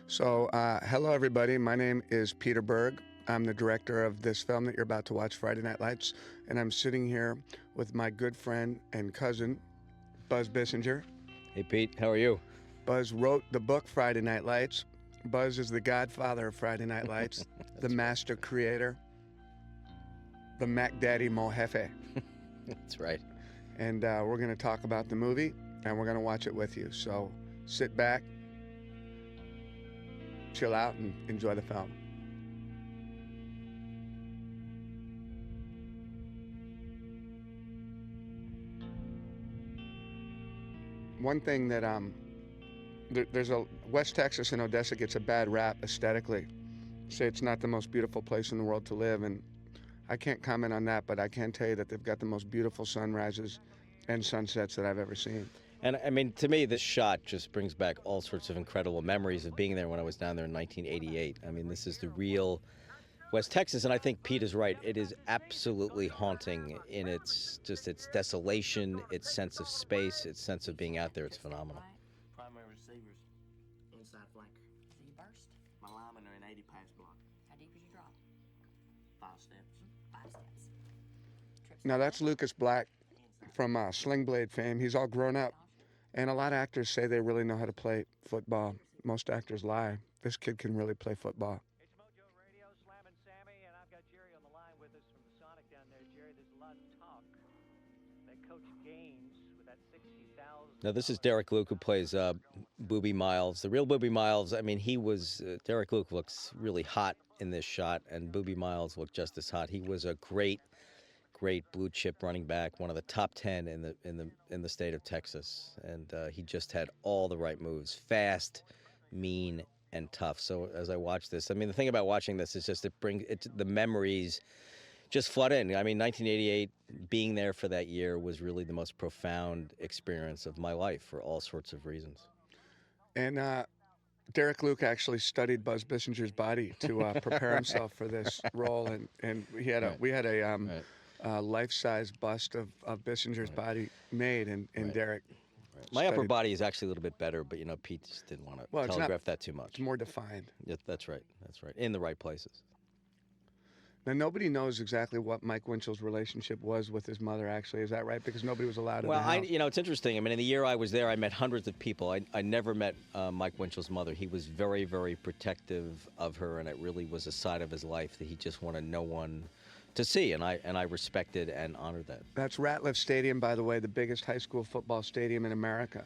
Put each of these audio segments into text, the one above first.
So, hello everybody. My name is Peter Berg. I'm the director of this film that you're about to watch, Friday Night Lights, and I'm sitting here with my good friend and cousin, Buzz Bissinger. Hey, Pete, how are you? Buzz wrote the book Friday Night Lights. Buzz is the godfather of Friday Night Lights, the master creator, the Mac Daddy Mo Jefe. That's right. And we're going to talk about the movie, and we're going to watch it with you. So sit back, chill out, and enjoy the film. One thing that there's a West Texas and Odessa gets a bad rap aesthetically. Say it's not the most beautiful place in the world to live, and I can't comment on that, but I can tell you that they've got the most beautiful sunrises and sunsets that I've ever seen. And I mean, to me, this shot just brings back all sorts of incredible memories of being there when I was down there in 1988. I mean, this is the real West Texas, and I think Pete is right. It is absolutely haunting in its desolation, its sense of space, its sense of being out there. It's phenomenal. Primary receivers, inside flanker. So you burst. My linemen are in 80 pass block. How deep was you drop? 5 steps. 5 steps. Trips Now that's left. Lucas Black from Sling Blade fame. He's all grown up, and a lot of actors say they really know how to play football. Most actors lie. This kid can really play football. It's Mojo Radio, Slam and Sammy, and I've got Jerry on the line with us from the Sonic down there. Jerry, there's a lot of talk that Coach Gaines with that 60,000. Now, this is Derek Luke, who plays Booby Miles. The real Booby Miles, I mean, Derek Luke looks really hot in this shot, and Booby Miles looked just as hot. He was a great blue chip running back, one of the top 10 in the state of Texas, and he just had all the right moves, fast, mean, and tough. So as I watch this, I mean, the thing about watching this is just the memories just flood in. I mean, 1988, being there for that year was really the most profound experience of my life for all sorts of reasons. And Derek Luke actually studied Buzz Bissinger's body to prepare himself for this role, and we had a life-size bust of Bissinger's body made, and Derek. My upper studied- body is actually a little bit better, but Pete just didn't want to telegraph that too much. It's more defined. Yeah, that's right. In the right places. Now, nobody knows exactly what Mike Winchell's relationship was with his mother, actually. Is that right? Because nobody was allowed in Well, the house. it's interesting. I mean, in the year I was there, I met hundreds of people. I never met Mike Winchell's mother. He was very, very protective of her, and it really was a side of his life that he just wanted no one to see, and I respected and honored that. That's Ratliff Stadium, by the way, the biggest high school football stadium in America.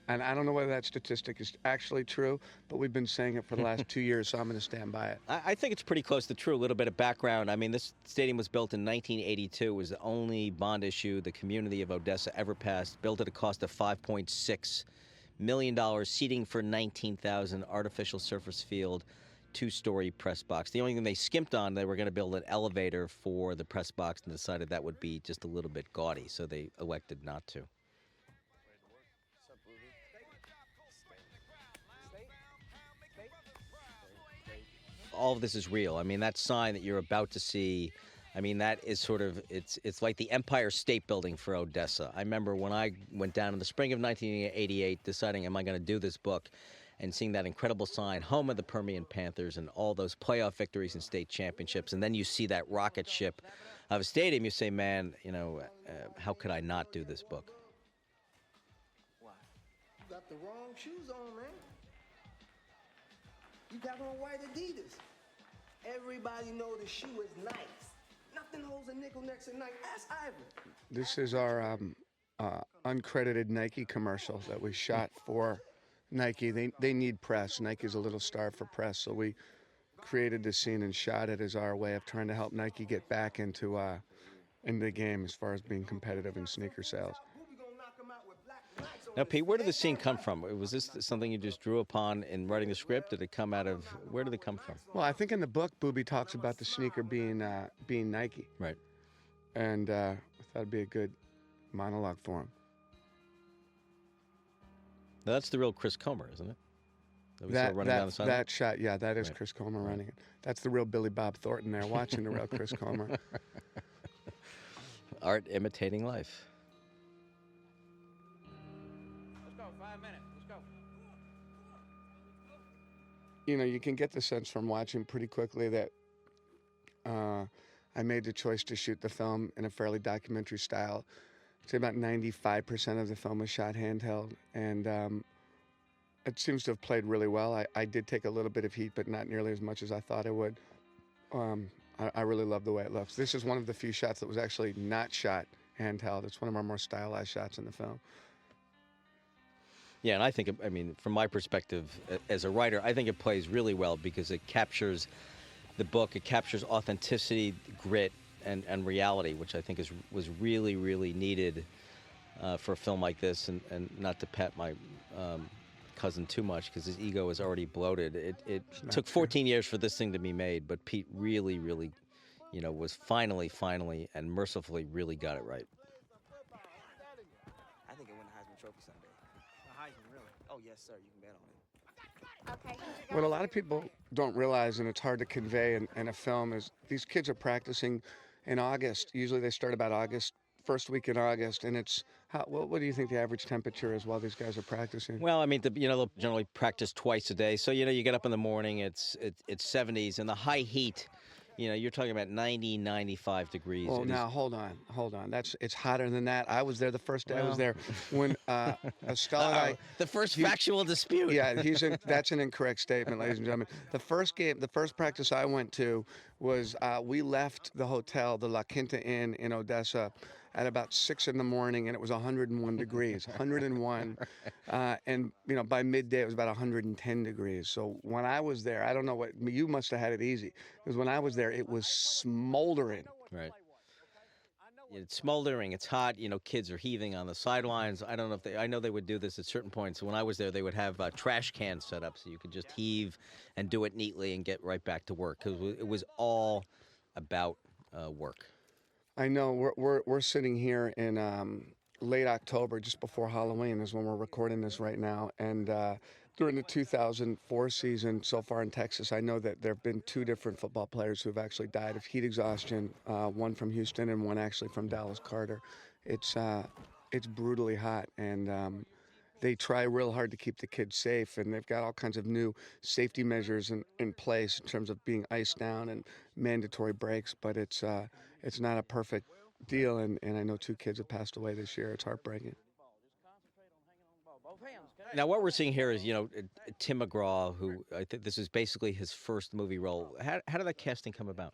And I don't know whether that statistic is actually true, but we've been saying it for the last 2 years, so I'm going to stand by it. I think it's pretty close to true. A little bit of background. I mean, this stadium was built in 1982. It was the only bond issue the community of Odessa ever passed. Built at a cost of $5.6 million, seating for 19,000, artificial surface field, 2-story press box. The only thing they skimped on, they were going to build an elevator for the press box and decided that would be just a little bit gaudy, so they elected not to. All of this is real. I mean, that sign that you're about to see, I mean, that is sort of, it's like the Empire State Building for Odessa. I remember when I went down in the spring of 1988 deciding, am I going to do this book, and seeing that incredible sign, home of the Permian Panthers, and all those playoff victories and state championships, and then you see that rocket ship of a stadium, you say, man, how could I not do this book? Why? You got the wrong shoes on, man. You got on white Adidas. Everybody know the shoe is nice. Nothing holds a nickel next to Nike. Ask Ivan. This is our uncredited Nike commercial that we shot for Nike. They need press. Nike's a little starved for press, so we created this scene and shot it as our way of trying to help Nike get back into the game as far as being competitive in sneaker sales. Now, Pete, where did the scene come from? Was this something you just drew upon in writing the script? Did it come out of, where did it come from? Well, I think in the book, Booby talks about the sneaker being Nike. Right. And I thought it'd be a good monologue for him. Now, that's the real Chris Comer, isn't it? We saw running down the sideline? That shot, yeah, that is Right. Chris Comer running it. That's the real Billy Bob Thornton there, watching the real Chris Comer. Art imitating life. Let's go, 5 minutes. Let's go. you know, you can get the sense from watching pretty quickly that I made the choice to shoot the film in a fairly documentary style. I'd say about 95% of the film was shot handheld, and it seems to have played really well. I did take a little bit of heat, but not nearly as much as I thought I would. I really love the way it looks. This is one of the few shots that was actually not shot handheld. It's one of our more stylized shots in the film. Yeah, and I think, I mean, from my perspective as a writer, I think it plays really well because it captures the book, it captures authenticity, grit, and reality, which I think was really, really needed for a film like this. And not to pat my cousin too much because his ego is already bloated. It took 14 years for this thing to be made, but Pete really, really, you know, was finally, and mercifully really got it right. I think it won the Heisman Trophy Sunday. The Heisman, really? Oh, yes, sir. You can bet on it. Okay. who's your What a guys' lot of people don't realize, and it's hard to convey in a film, is these kids are practicing in August. Usually they start about August, first week in August, and it's what do you think the average temperature is while these guys are practicing? Well, I mean, they'll generally practice twice a day. So, you know, you get up in the morning, it's 70s, and the high heat, you know, you're talking about 90, 95 degrees. Well, It now hold on. It's hotter than that. I was there the first day I was there when Estelle and I. the first factual dispute. Yeah, that's an incorrect statement, ladies and gentlemen. The first practice I went to was we left the hotel, the La Quinta Inn in Odessa, at about 6 in the morning, and it was 101 degrees, 101, and you know by midday it was about 110 degrees. So when I was there, I don't know what you must have had it easy, because when I was there it was smoldering. Right. It's smoldering. It's hot. You know, kids are heaving on the sidelines. I don't know if I know they would do this at certain points. When I was there, they would have trash cans set up so you could just heave and do it neatly and get right back to work because it was all about work. I know we're sitting here in late October, just before Halloween is when we're recording this right now, and during the 2004 season so far in Texas, I know that there have been 2 different football players who have actually died of heat exhaustion, one from Houston and one actually from Dallas Carter. It's brutally hot, and they try real hard to keep the kids safe, and they've got all kinds of new safety measures in place in terms of being iced down and mandatory breaks, but it's not a perfect deal, and I know 2 kids have passed away this year. It's heartbreaking. Now, what we're seeing here is, you know, Tim McGraw, who I think this is basically his first movie role. How did that casting come about?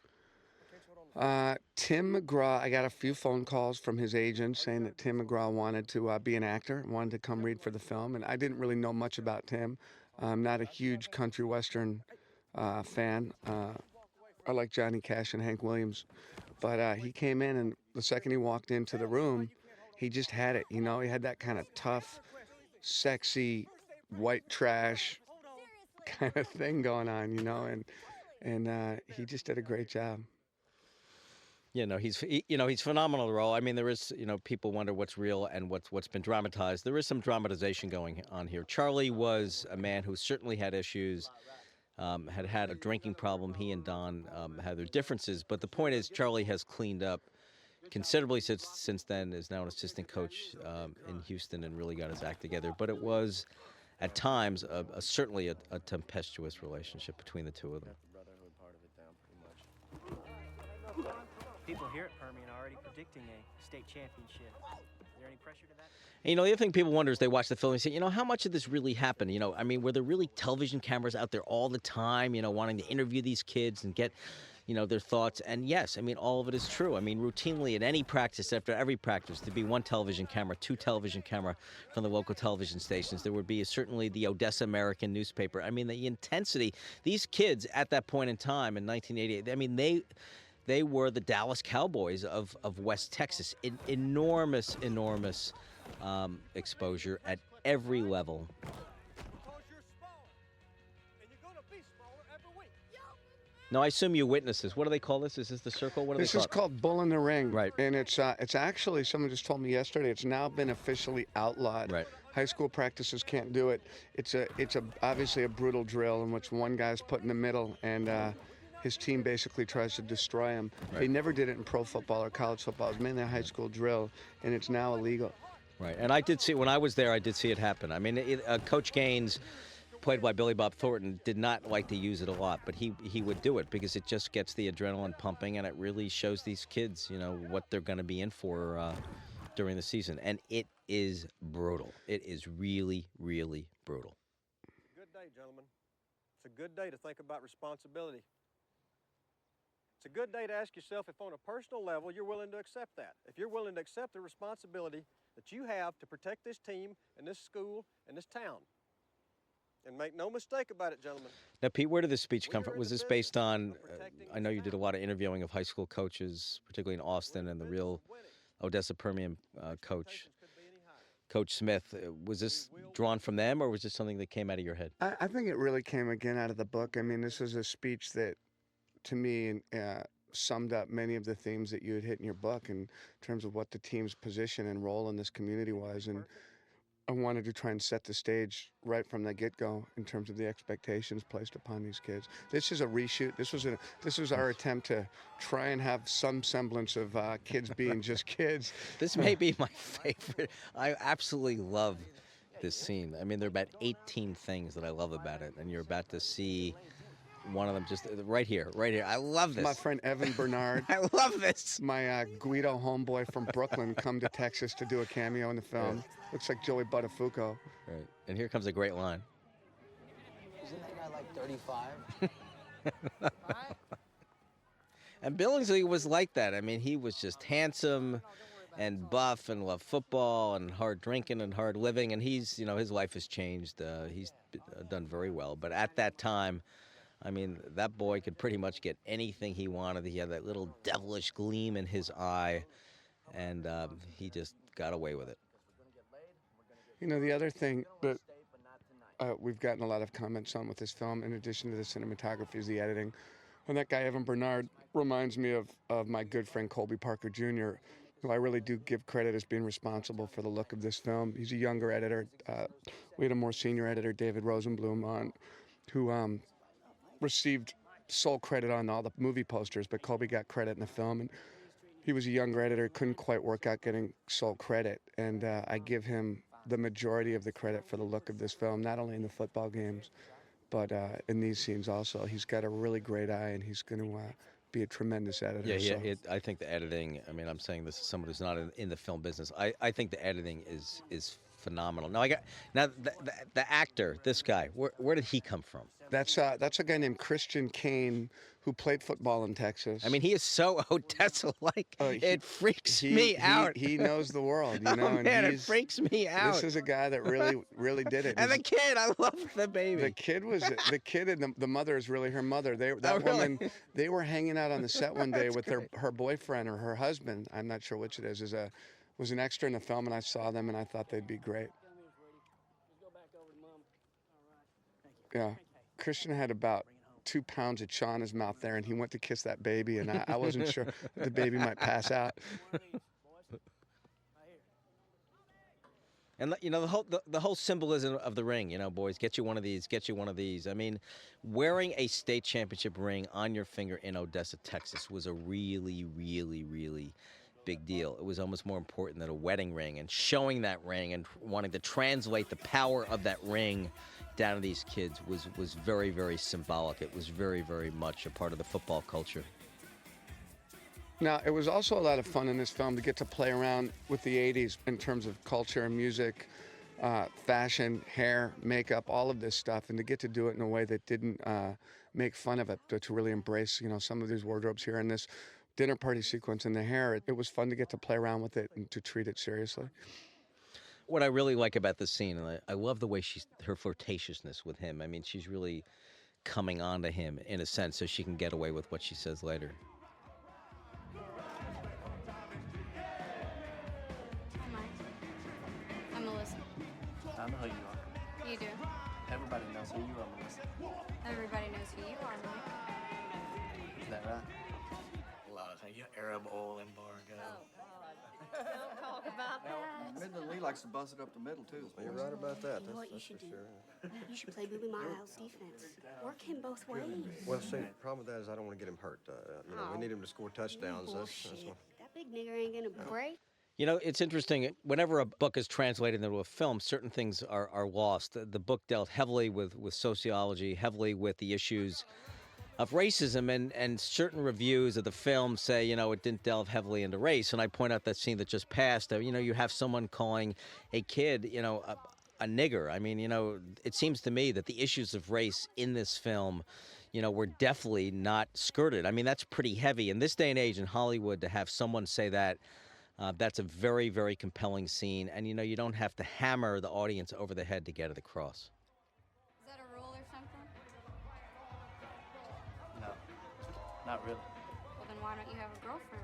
Tim McGraw, I got a few phone calls from his agent saying that Tim McGraw wanted to be an actor, wanted to come read for the film, and I didn't really know much about Tim. I'm not a huge country western fan. I like Johnny Cash and Hank Williams, but he came in, and the second he walked into the room, he just had it. You know, he had that kind of tough, sexy, white trash kind of thing going on. You know, and he just did a great job. You know, he's phenomenal in the role. I mean, there is, you know, people wonder what's real and what's been dramatized. There is some dramatization going on here. Charlie was a man who certainly had issues, had a drinking problem. He and Don had their differences, but the point is Charlie has cleaned up considerably since then, is now an assistant coach in Houston and really got his act together. But it was, at times, certainly a tempestuous relationship between the two of them. People here at Permian are already predicting a state championship. Is there any pressure to that? And, you know, the other thing people wonder is they watch the film and say, you know, how much of this really happened? You know, I mean, were there really television cameras out there all the time, you know, wanting to interview these kids and get, you know, their thoughts? And yes, I mean, all of it is true. I mean, routinely at any practice, after every practice, there'd be 1 television camera, 2 television camera from the local television stations. There would be certainly the Odessa American newspaper. I mean, the intensity, these kids at that point in time in 1988, I mean, they were the Dallas Cowboys of West Texas. Enormous exposure at every level. Now, I assume you witnessed this. What do they call this? Is this the circle? What do This they call is it? called Bull in the Ring. Right. And it's actually, someone just told me yesterday, it's now been officially outlawed. Right. High school practices can't do it. It's obviously a brutal drill in which one guy's put in the middle and his team basically tries to destroy him. Right. They never did it in pro football or college football. It was mainly a high school drill, and it's now illegal. Right. And I did see, when I was there, I did see it happen. I mean, Coach Gaines, played by Billy Bob Thornton, did not like to use it a lot, but he would do it because it just gets the adrenaline pumping, and it really shows these kids, what they're going to be in for during the season. And it is brutal. It is really, really brutal. Good day, gentlemen. It's a good day to think about responsibility. It's a good day to ask yourself if on a personal level you're willing to accept that. If you're willing to accept the responsibility that you have to protect this team and this school and this town. And make no mistake about it, gentlemen. Now, Pete, where did this speech come from? Was this based on, I know you did a lot of interviewing of high school coaches, particularly in Austin, and the real Odessa Permian coach, Coach Smith. Was this drawn from them, or was this something that came out of your head? I think it really came again out of the book. I mean, this was a speech that, to me, summed up many of the themes that you had hit in your book in terms of what the team's position and role in this community was. And I wanted to try and set the stage right from the get-go in terms of the expectations placed upon these kids. This is a reshoot. This was our attempt to try and have some semblance of kids being just kids. This may be my favorite. I absolutely love this scene. I mean, there are about 18 things that I love about it, and you're about to see one of them just right here. I love this. My friend Evan Bernard. I love this. My Guido homeboy from Brooklyn come to Texas to do a cameo in the film. Looks like Joey Buttafuoco. Right. And here comes a great line. Isn't that guy like 35? And Billingsley was like that. I mean, he was just handsome and buff and loved football and hard drinking and hard living. And he's, his life has changed. He's done very well. But at that time, I mean, that boy could pretty much get anything he wanted. He had that little devilish gleam in his eye, and he just got away with it. The other thing that we've gotten a lot of comments on with this film, in addition to the cinematography, is the editing. And that guy, Evan Bernard, reminds me of my good friend Colby Parker Jr., who I really do give credit as being responsible for the look of this film. He's a younger editor. We had a more senior editor, David Rosenblum, on, who received sole credit on all the movie posters, but Colby got credit in the film. And he was a younger editor, couldn't quite work out getting sole credit. And I give him the majority of the credit for the look of this film, not only in the football games, but in these scenes also. He's got a really great eye, and he's going to be a tremendous editor. Yeah. I think the editing, I mean, I'm saying this as someone who's not in the film business. I think the editing is phenomenal. Now, the actor, this guy, where did he come from? That's a guy named Christian Kane, who played football in Texas. I mean, he is so Odessa-like. It freaks me out. He knows the world, Oh, and man, it freaks me out. This is a guy that really did it. And the kid, I love the baby. The kid and the mother is really her mother. Woman, they were hanging out on the set one day with her boyfriend or her husband. I'm not sure which it is. Was an extra in the film, and I saw them, and I thought they'd be great. Yeah. Christian had about 2 pounds of chaw in his mouth there, and he went to kiss that baby, and I wasn't sure the baby might pass out. And the whole symbolism of the ring, boys, get you one of these, get you one of these. I mean, wearing a state championship ring on your finger in Odessa, Texas was a really, really, really big deal. It was almost more important than a wedding ring, and showing that ring and wanting to translate the power of that ring down to these kids was very, very symbolic. It was very, very much a part of the football culture. Now, it was also a lot of fun in this film to get to play around with the 80s in terms of culture and music, fashion, hair, makeup, all of this stuff, and to get to do it in a way that didn't make fun of it, but to really embrace, some of these wardrobes here in this dinner party sequence and the hair. It was fun to get to play around with it and to treat it seriously. What I really like about this scene, and I love the way her flirtatiousness with him. I mean, she's really coming on to him in a sense so she can get away with what she says later. I'm Melissa. I know who you are. You do. Everybody knows who you are, Melissa. Everybody knows who you are, Mike. Is that right? A lot of things. You're Arab oil embargo. Don't talk about that. Midland Lee likes to bust it up the middle, too. You're right about that. You know what you should do? You should play Booby Miles defense. Work him both ways. Well, see, the problem with that is I don't want to get him hurt. We need him to score touchdowns. That's Bullshit. what... That big nigger ain't gonna break. You know, it's interesting. Whenever a book is translated into a film, certain things are lost. The book dealt heavily with sociology, heavily with the issues of racism, and certain reviews of the film say, you know, it didn't delve heavily into race. And I point out that scene that just passed. You know, you have someone calling a kid, you know, a nigger. I mean, you know, it seems to me that the issues of race in this film, you know, were definitely not skirted. I mean, that's pretty heavy. In this day and age in Hollywood, to have someone say that, that's a very, very compelling scene. And, you know, you don't have to hammer the audience over the head to get it across. Is that a rule or something? No, not really. Well, then why don't you have a girlfriend?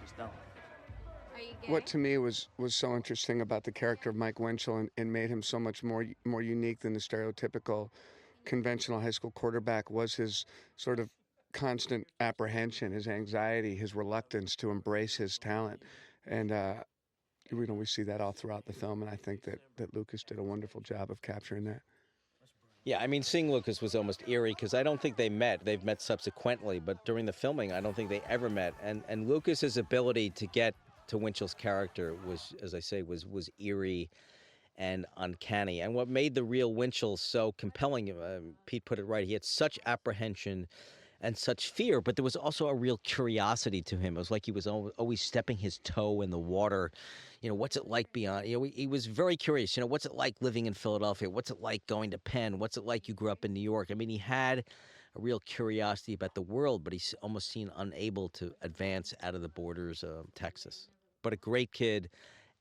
Just don't. Are you gay? What to me was so interesting about the character of Mike Winchell and made him so much more unique than the stereotypical conventional high school quarterback was his sort of constant apprehension, his anxiety, his reluctance to embrace his talent. And you know, we see that all throughout the film, and I think that Lucas did a wonderful job of capturing that. Yeah, I mean, seeing Lucas was almost eerie because I don't think they met. They've met subsequently, but during the filming, I don't think they ever met. And Lucas's ability to get to Winchell's character was, as I say, was eerie and uncanny. And what made the real Winchell so compelling, Pete put it right, he had such apprehension and such fear, but there was also a real curiosity to him. It was like he was always stepping his toe in the water. You know, what's it like beyond? You know, he was very curious. You know, what's it like living in Philadelphia? What's it like going to Penn? What's it like you grew up in New York? I mean, he had a real curiosity about the world, but he almost seemed unable to advance out of the borders of Texas. But a great kid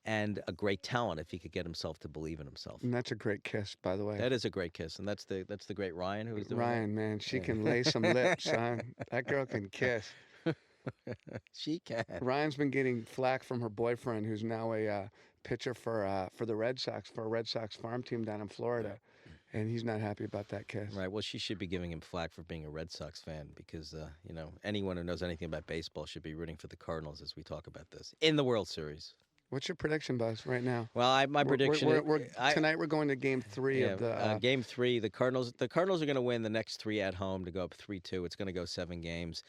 and a great talent if he could get himself to believe in himself. And that's a great kiss, by the way. That is a great kiss, and that's the great Ryan who's doing Ryan, man, she can lay some lips, son. That girl can kiss. She can. Ryan's been getting flack from her boyfriend, who's now a pitcher for the Red Sox, for a Red Sox farm team down in Florida, and he's not happy about that kiss. Right. Well, she should be giving him flack for being a Red Sox fan because, you know, anyone who knows anything about baseball should be rooting for the Cardinals as we talk about this in the World Series. What's your prediction, Buzz, right now? Well, my prediction tonight we're going to Game 3 of the Game 3. The Cardinals are going to win the next 3 at home to go up 3-2. It's going to go 7 games.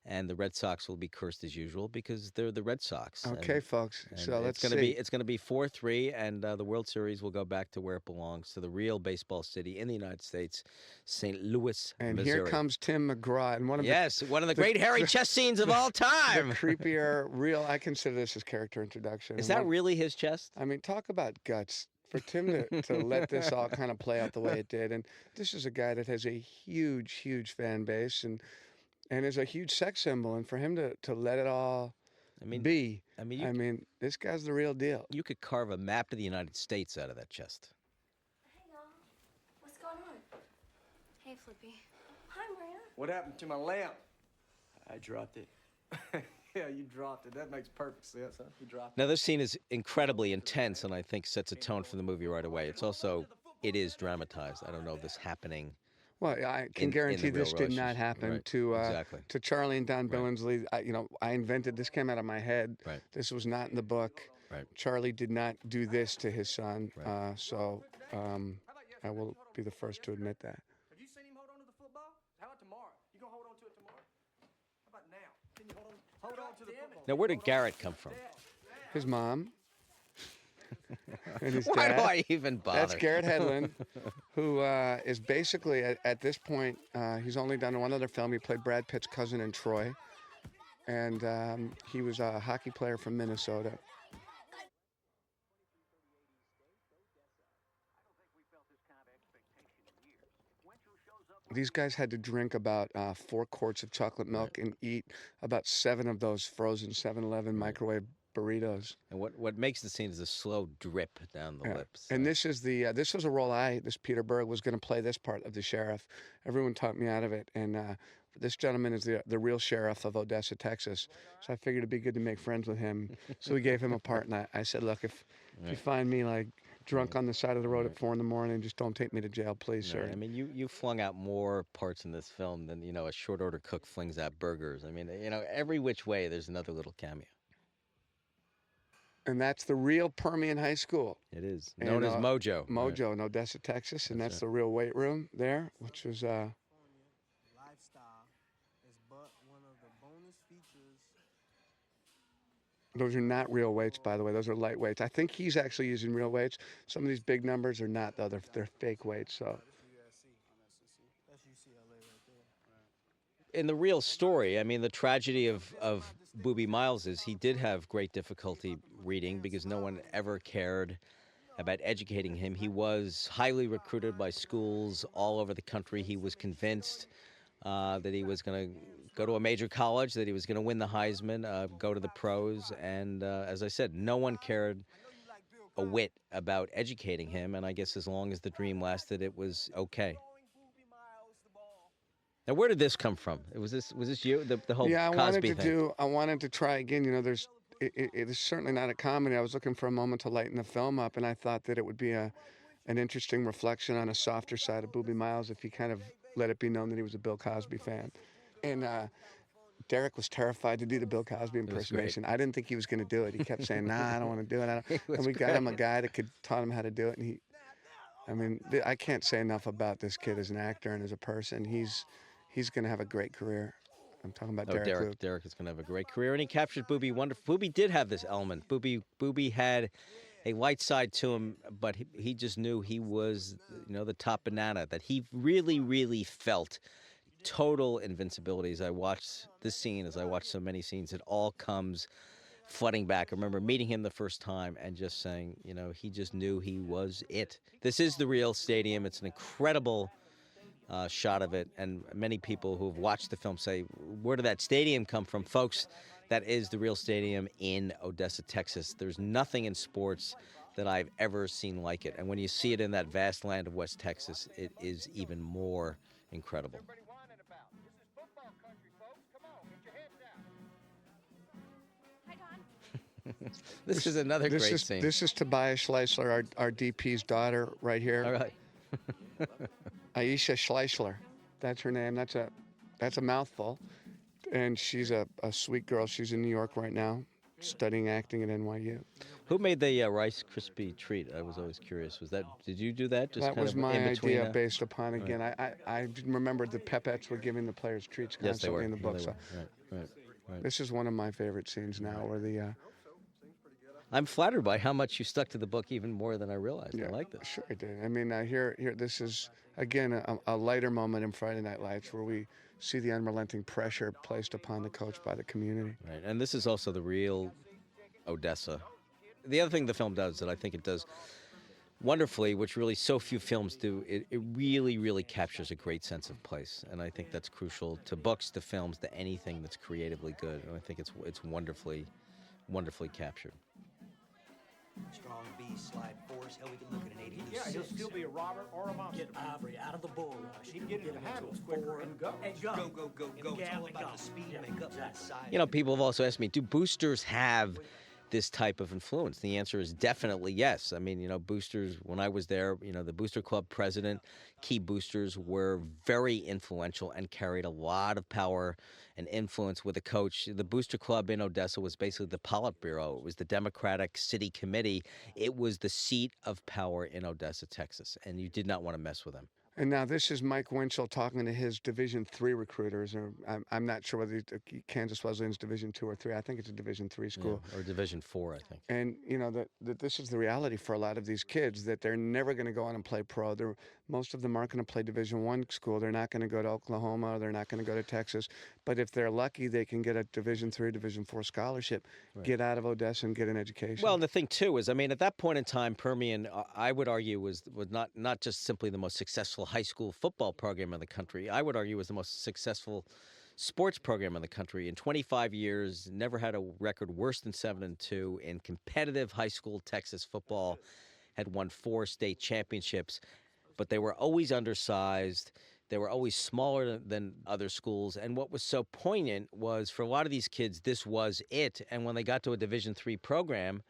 And the Red Sox will be cursed as usual because they're the Red Sox. Okay, folks. So let's see. It's going to be 4-3, and the World Series will go back to where it belongs, to the real baseball city in the United States, St. Louis, and Missouri. Here comes Tim McGraw, and one of the great hairy chest scenes of all time. The creepier, real. I consider this his character introduction. Is that really his chest? I mean, talk about guts. For Tim to let this all kind of play out the way it did, and this is a guy that has a huge, huge fan base, and is a huge sex symbol, and for him to let it all be. I mean, this guy's the real deal. You could carve a map of the United States out of that chest. Hey, y'all. What's going on? Hey, Flippy. Hi, Marina. What happened to my lamp? I dropped it. Yeah, you dropped it. That makes perfect sense, huh? You dropped Now, this scene is incredibly intense, and I think sets a tone for the movie right away. It is dramatized. I don't know this happening. Well, I can guarantee this did not happen to Charlie and Don Billingsley. I invented this. Came out of my head. Right. This was not in the book. Right. Charlie did not do this to his son. Right. I will be the first to admit that. Have you seen him hold on to the football? How about tomorrow? You gonna hold on to it tomorrow? How about now? Can you hold on to the football? Now, where did Garrett come from? His mom. And his Why dad. do I even bother? That's Garrett Hedlund, who is basically, at this point, he's only done one other film. He played Brad Pitt's cousin in Troy, and he was a hockey player from Minnesota. These guys had to drink about 4 quarts of chocolate milk and eat about 7 of those frozen 7-Eleven microwave burritos. And what makes the scene is a slow drip down the lips. And this is this was a role this Peter Berg was going to play this part of the sheriff. Everyone talked me out of it, and this gentleman is the real sheriff of Odessa, Texas. So I figured it'd be good to make friends with him. So we gave him a part, and I said, look, if you find me like drunk on the side of the road at 4 a.m, just don't take me to jail, please, sir. I mean, you flung out more parts in this film than a short order cook flings out burgers. I mean, every which way there's another little cameo. And that's the real Permian High School. It is. Known as Mojo. Mojo in Odessa, Texas. And that's the real weight room there, which was... Lifestyle is but one of the bonus features Those are not real weights, by the way. Those are light weights. I think he's actually using real weights. Some of these big numbers are not, though. They're fake weights. So In the real story, I mean, the tragedy of Boobie Miles is he did have great difficulty reading because no one ever cared about educating him. He was highly recruited by schools all over the country. He was convinced that he was going to go to a major college, that he was going to win the Heisman, go to the pros. And as I said, no one cared a whit about educating him. And I guess as long as the dream lasted, it was okay. Now, where did this come from? Was this you? The whole yeah, Cosby thing? I wanted to try again. You know, it is certainly not a comedy. I was looking for a moment to lighten the film up, and I thought that it would be an interesting reflection on a softer side of Boobie Miles if he kind of let it be known that he was a Bill Cosby fan. And Derek was terrified to do the Bill Cosby impersonation. I didn't think he was going to do it. He kept saying, "Nah, I don't want to do it." And we got him a guy that could taught him how to do it. And I can't say enough about this kid as an actor and as a person. He's going to have a great career. I'm talking about Derek Luke. Derek is going to have a great career, and he captured Boobie wonderful. Boobie did have this element. Boobie had a light side to him, but he just knew he was, the top banana, that he really, really felt total invincibility. As I watched this scene, as I watched so many scenes, it all comes flooding back. I remember meeting him the first time and just saying, he just knew he was it. This is the real stadium. It's an incredible shot of it, and many people who have watched the film say, where did that stadium come from? Folks, that is the real stadium in Odessa, Texas. There's nothing in sports that I've ever seen like it, and when you see it in that vast land of West Texas, it is even more incredible. This is another great scene. This is Tobias Schleisler, our DP's daughter right here. All right. Aisha Schleisler, that's her name. That's a mouthful, and she's a sweet girl. She's in New York right now, studying acting at NYU. Who made the Rice Krispie treat? I was always curious. Did you do that? That was my idea, based upon, again, I remembered the Pepettes were giving the players treats constantly in the book. So Right. this is one of my favorite scenes now, where I'm flattered by how much you stuck to the book even more than I realized. Yeah, I like this. Sure I did. I mean, here, this is, again, a lighter moment in Friday Night Lights where we see the unrelenting pressure placed upon the coach by the community. Right, and this is also the real Odessa. The other thing the film does that I think it does wonderfully, which really so few films do, it really, really captures a great sense of place. And I think that's crucial to books, to films, to anything that's creatively good. And I think it's wonderfully, wonderfully captured. Strong B, slide force. Hell, we can look at an 80. Yeah, he'll still be a robber or a monster. Get Ivory out of the bull rush. He can get into handles quicker and go. And go. It's all about the speed makeup and size. People have also asked me, do boosters have this type of influence? The answer is definitely yes. I mean, boosters, when I was there, the Booster Club president, key boosters were very influential and carried a lot of power and influence with the coach. The Booster Club in Odessa was basically the Politburo. It was the Democratic City Committee. It was the seat of power in Odessa, Texas, and you did not want to mess with them. And now this is Mike Winchell talking to his Division III recruiters. Or I'm not sure whether Kansas Wesleyan's Division II or III. I think it's a Division III school. Yeah, or Division IV, I think. And, that this is the reality for a lot of these kids, that they're never going to go on and play pro. Most of them aren't going to play Division I school. They're not going to go to Oklahoma. They're not going to go to Texas. But if they're lucky, they can get a Division III, Division IV scholarship, get out of Odessa and get an education. Well, and the thing, too, is, at that point in time, Permian, I would argue, was not just simply the most successful high school football program in the country. I would argue was the most successful sports program in the country. In 25 years, never had a record worse than 7-2 in competitive high school Texas football, had won 4 state championships, but they were always undersized. They were always smaller than other schools. And what was so poignant was, for a lot of these kids, this was it. And when they got to a Division III program,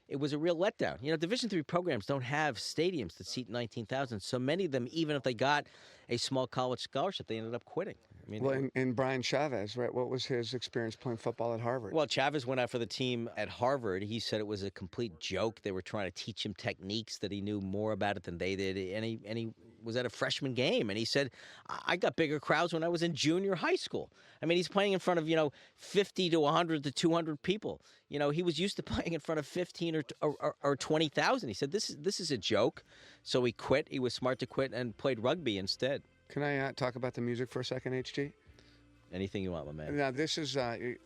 it was a real letdown. Division III programs don't have stadiums that seat 19,000. So many of them, even if they got a small college scholarship, they ended up quitting. And Brian Chavez, right? What was his experience playing football at Harvard? Well, Chavez went out for the team at Harvard. He said it was a complete joke. They were trying to teach him techniques that he knew more about it than they did. And he was at a freshman game, and he said, I got bigger crowds when I was in junior high school. I mean, he's playing in front of 50 to 100 to 200 people. He was used to playing in front of 15 or 20,000. He said, this is a joke. So he quit. He was smart to quit and played rugby instead. Can I talk about the music for a second, HG? Anything you want, my man. Now, this is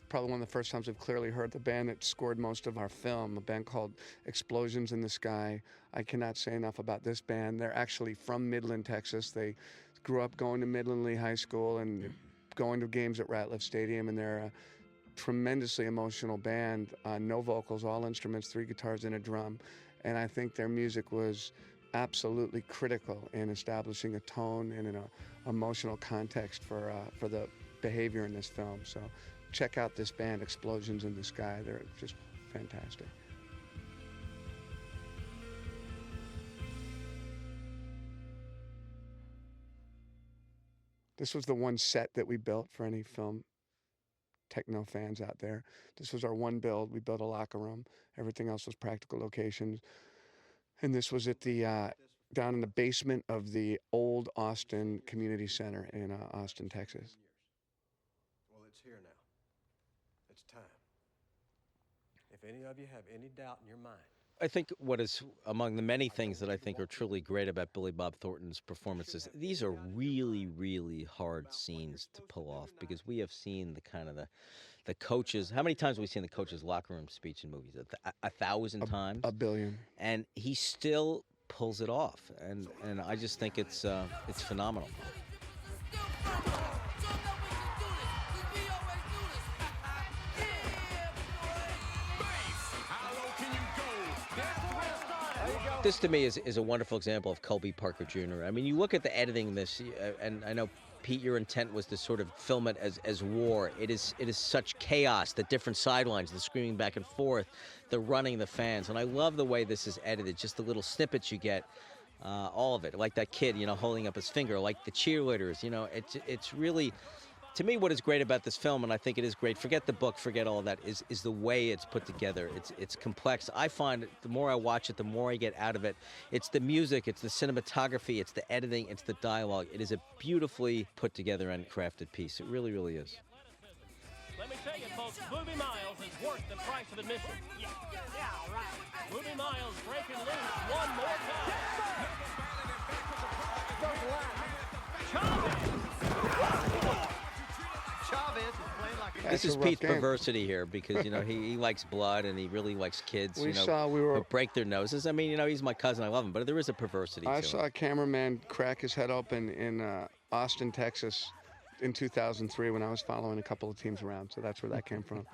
probably one of the first times I've clearly heard the band that scored most of our film, a band called Explosions in the Sky. I cannot say enough about this band. They're actually from Midland, Texas. They grew up going to Midland Lee High School and going to games at Ratliff Stadium, and they're a tremendously emotional band. No vocals, all instruments, 3 guitars and a drum. And I think their music was absolutely critical in establishing a tone and an emotional context for the behavior in this film. So check out this band, Explosions in the Sky. They're just fantastic. This was the one set that we built for any film techno fans out there. This was our one build. We built a locker room. Everything else was practical locations. And this was at the down in the basement of the old Austin Community Center in Austin, Texas. Well, it's here now. It's time. If any of you have any doubt in your mind, I think what is among the many things that I think are truly great about Billy Bob Thornton's performances, these are really, really hard scenes to pull off, because we have seen the kind of the coaches. How many times have we seen the coach's locker room speech in movies? 1,000 times? A billion. And he still pulls it off, and I just think it's phenomenal. This, to me, is a wonderful example of Colby Parker Jr. I mean, you look at the editing in this, and I know, Pete, your intent was to sort of film it as war. It is such chaos, the different sidelines, the screaming back and forth, the running, the fans. And I love the way this is edited, just the little snippets you get, all of it. Like that kid, holding up his finger, like the cheerleaders, it's really... To me, what is great about this film, and I think it is great, forget the book, forget all of that, is the way it's put together. It's complex. I find the more I watch it, the more I get out of it. It's the music, it's the cinematography, it's the editing, it's the dialogue. It is a beautifully put together and crafted piece. It really, really is. Let me tell you, folks, Booby Miles is worth the price of admission. Yeah, all right. Booby Miles breaking loose one more time. Chavez is playing like This is Pete's perversity here, because he likes blood and he really likes kids. Who break their noses. I mean, he's my cousin. I love him, but there is a perversity. I saw a cameraman crack his head open in Austin, Texas, in 2003 when I was following a couple of teams around. So that's where that came from.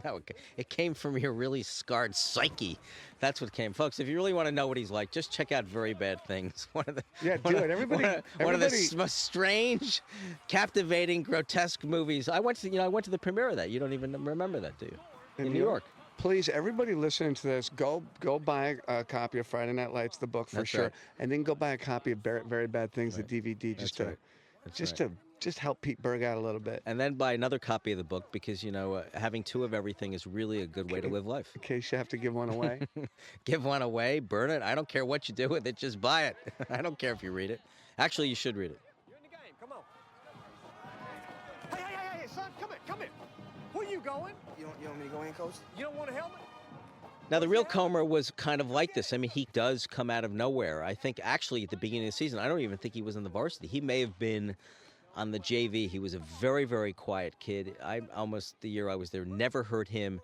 No, it came from your really scarred psyche. That's what came, folks. If you really want to know what he's like, just check out Very Bad Things. One of the most strange, captivating, grotesque movies. I went to the premiere of that. You don't even remember that, do you? In New York. Please, everybody listening to this, go buy a copy of Friday Night Lights, the book, for sure, and then go buy a copy of Very Bad Things, the DVD, just to help Pete Berg out a little bit. And then buy another copy of the book, because, having 2 of everything is really a good way to live life. In case you have to give one away. Give one away, burn it. I don't care what you do with it. Just buy it. I don't care if you read it. Actually, you should read it. you're in the game. Come on. Hey, son, come in. Where you going? You want me to go in, Coach? You don't want a helmet? Now, the real Comer was kind of like this. I mean, he does come out of nowhere. I think, actually, at the beginning of the season, I don't even think he was in the varsity. He may have been on the JV. He was a very, very quiet kid. The year I was there, never heard him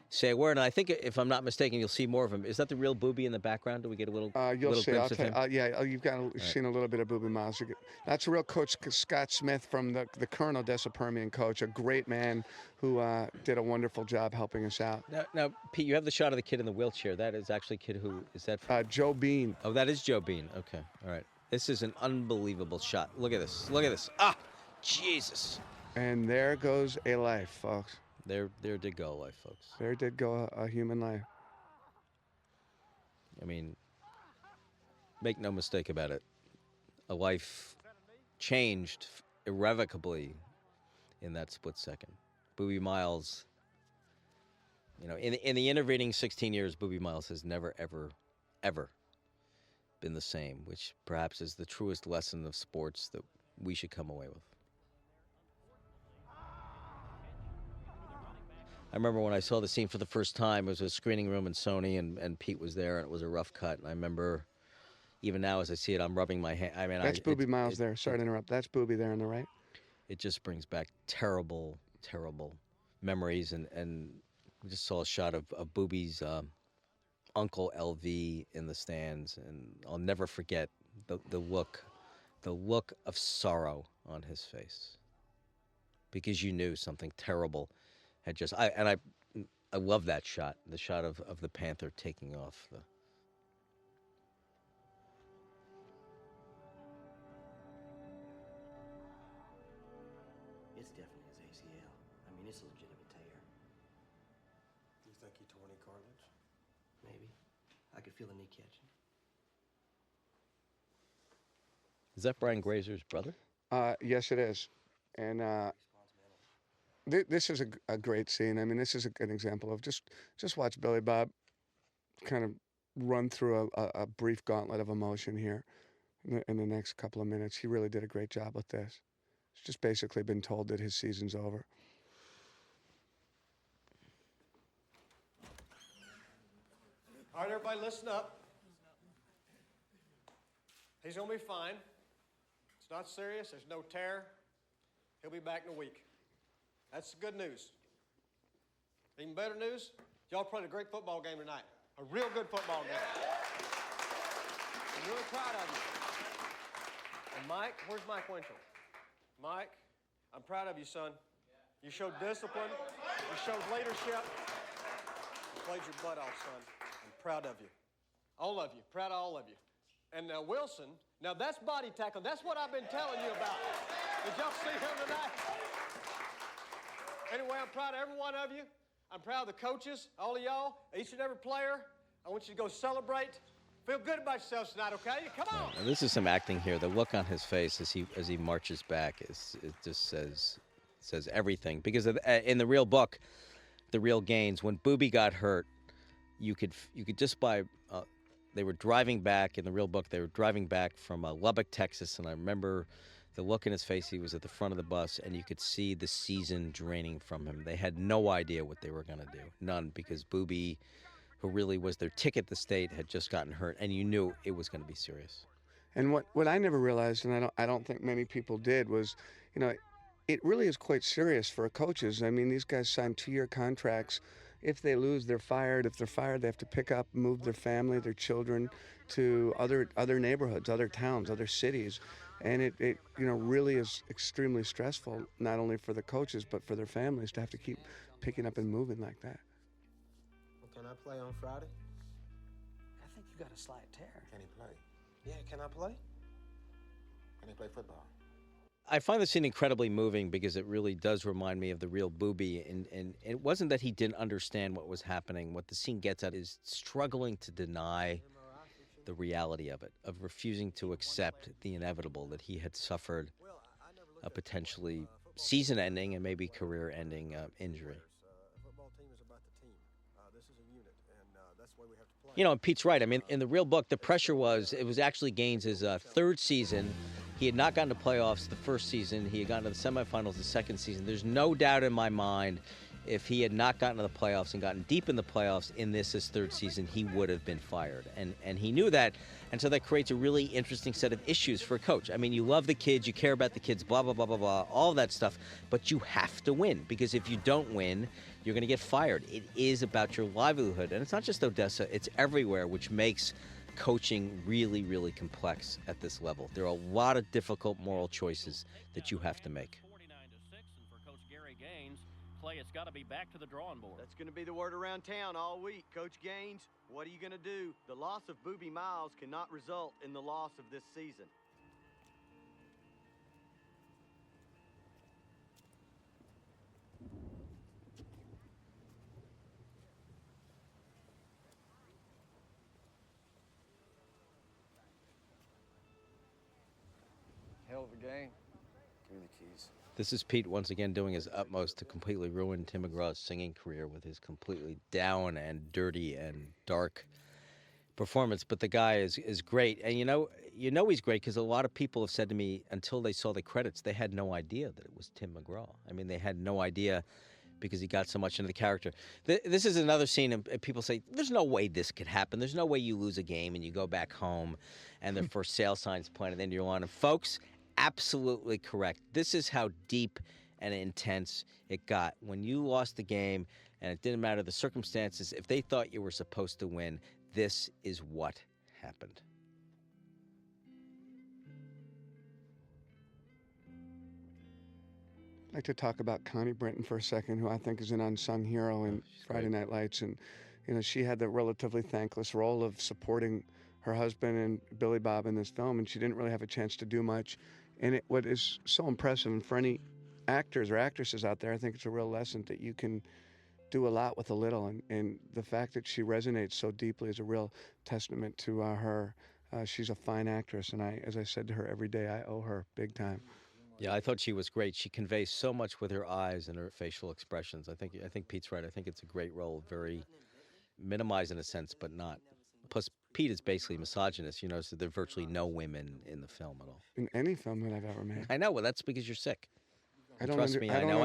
say a word. And I think, if I'm not mistaken, you'll see more of him. Is that the real Booby in the background? Do we get a little glimpse of him? You've seen a little bit of Booby Miles. That's real Coach Scott Smith from the current Odessa Permian coach, a great man who did a wonderful job helping us out. Now, Pete, you have the shot of the kid in the wheelchair. That is actually a kid who, is that? Joe Bean. Oh, that is Joe Bean. Okay, all right. This is an unbelievable shot. Look at this. Look at this. Ah, Jesus. And there goes a life, folks. There did go a life, folks. There did go a human life. I mean, make no mistake about it. A life changed irrevocably in that split second. Booby Miles, in the intervening 16 years, Booby Miles has never, ever, ever been the same, which perhaps is the truest lesson of sports that we should come away with. I remember when I saw the scene for the first time, it was a screening room in Sony, and Pete was there, and it was a rough cut. And I remember, even now as I see it, I'm rubbing my hand. I mean, That's Booby Miles there. Sorry to interrupt. That's Booby there on the right. It just brings back terrible, terrible memories, and we just saw a shot of Booby's uncle LV in the stands, and I'll never forget the look of sorrow on his face, because you knew something terrible had just. I love that shot, the shot of the Panther taking off the. It's definitely his ACL. I mean, it's a legitimate tear. You think he tore any cartilage? Maybe. I could feel the knee catching. Is that Brian Grazer's brother? Yes, it is. And this is a great scene. I mean, this is an example of just watch Billy Bob kind of run through a brief gauntlet of emotion here in the next couple of minutes. He really did a great job with this. He's just basically been told that his season's over. All right, everybody, listen up. He's going to be fine. It's not serious. There's no tear. He'll be back in a week. That's the good news. Even better news, y'all played a great football game tonight. A real good football game. I'm really proud of you. And Mike, where's Mike Winchell? Mike, I'm proud of you, son. You showed discipline. You showed leadership. You played your butt off, son. I'm proud of you. All of you. Proud of all of you. And now Wilson, now that's body tackling. That's what I've been telling you about. Did y'all see him tonight? Anyway, I'm proud of every one of you. I'm proud of the coaches, all of y'all, each and every player. I want you to go celebrate. Feel good about yourselves tonight, okay? Come on. Now, this is some acting here. The look on his face as he marches back it just says everything. Because in the real book, The Real Gains, when Booby got hurt, you could just by they were driving back in the real book. They were driving back from Lubbock, Texas, and I remember the look in his face. He was at the front of the bus, and you could see the season draining from him. They had no idea what they were going to do, none, because Booby, who really was their ticket to state, had just gotten hurt, and you knew it was going to be serious. And what I never realized, and I don't think many people did, was, it really is quite serious for coaches. I mean, these guys sign 2-year contracts. If they lose, they're fired. If they're fired, they have to pick up, move their family, their children to other neighborhoods, other towns, other cities. And it really is extremely stressful, not only for the coaches, but for their families to have to keep picking up and moving like that. Well, can I play on Friday? I think you got a slight tear. Can he play? Yeah, can I play? Can he play football? I find the scene incredibly moving because it really does remind me of the real Booby. And it wasn't that he didn't understand what was happening. What the scene gets at is struggling to deny the reality of it, of refusing to accept the inevitable, that he had suffered a potentially season-ending and maybe career-ending injury. And Pete's right. I mean, in the real book, the pressure it was actually Gaines' third season. He had not gotten to playoffs the first season. He had gotten to the semifinals the second season. There's no doubt in my mind, if he had not gotten to the playoffs and gotten deep in the playoffs in his third season, he would have been fired. And he knew that. And so that creates a really interesting set of issues for a coach. I mean, you love the kids, you care about the kids, blah, blah, blah, blah, blah, all that stuff. But you have to win, because if you don't win, you're going to get fired. It is about your livelihood. And it's not just Odessa, it's everywhere, which makes coaching really, really complex at this level. There are a lot of difficult moral choices that you have to make. 49-6, and for Coach Gary Gaines, Clay, it's got to be back to the drawing board. That's going to be the word around town all week. Coach Gaines, what are you going to do? The loss of Booby Miles cannot result in the loss of this season. Hell of a game. Give me the keys. This is Pete once again doing his utmost to completely ruin Tim McGraw's singing career with his completely down and dirty and dark performance, but the guy is great. And you know he's great because a lot of people have said to me until they saw the credits, they had no idea that it was Tim McGraw. I mean, they had no idea because he got so much into the character. This is another scene, and people say, there's no way this could happen. There's no way you lose a game and you go back home and the first sale sign's planted into your lawn. And folks, absolutely correct. This is how deep and intense it got. When you lost the game and it didn't matter the circumstances, if they thought you were supposed to win, this is what happened. I'd like to talk about Connie Britton for a second, who I think is an unsung hero in Friday Night Lights. And, she had the relatively thankless role of supporting her husband and Billy Bob in this film, and she didn't really have a chance to do much. And what is so impressive, and for any actors or actresses out there, I think it's a real lesson that you can do a lot with a little, and the fact that she resonates so deeply is a real testament to her. She's a fine actress, and as I said to her every day, I owe her big time. Yeah, I thought she was great. She conveys so much with her eyes and her facial expressions. I think Pete's right. I think it's a great role, very minimized in a sense, but not. Plus, Pete is basically misogynist, so there are virtually no women in the film at all. In any film that I've ever made. I know. Well, that's because you're sick. Trust me, I know.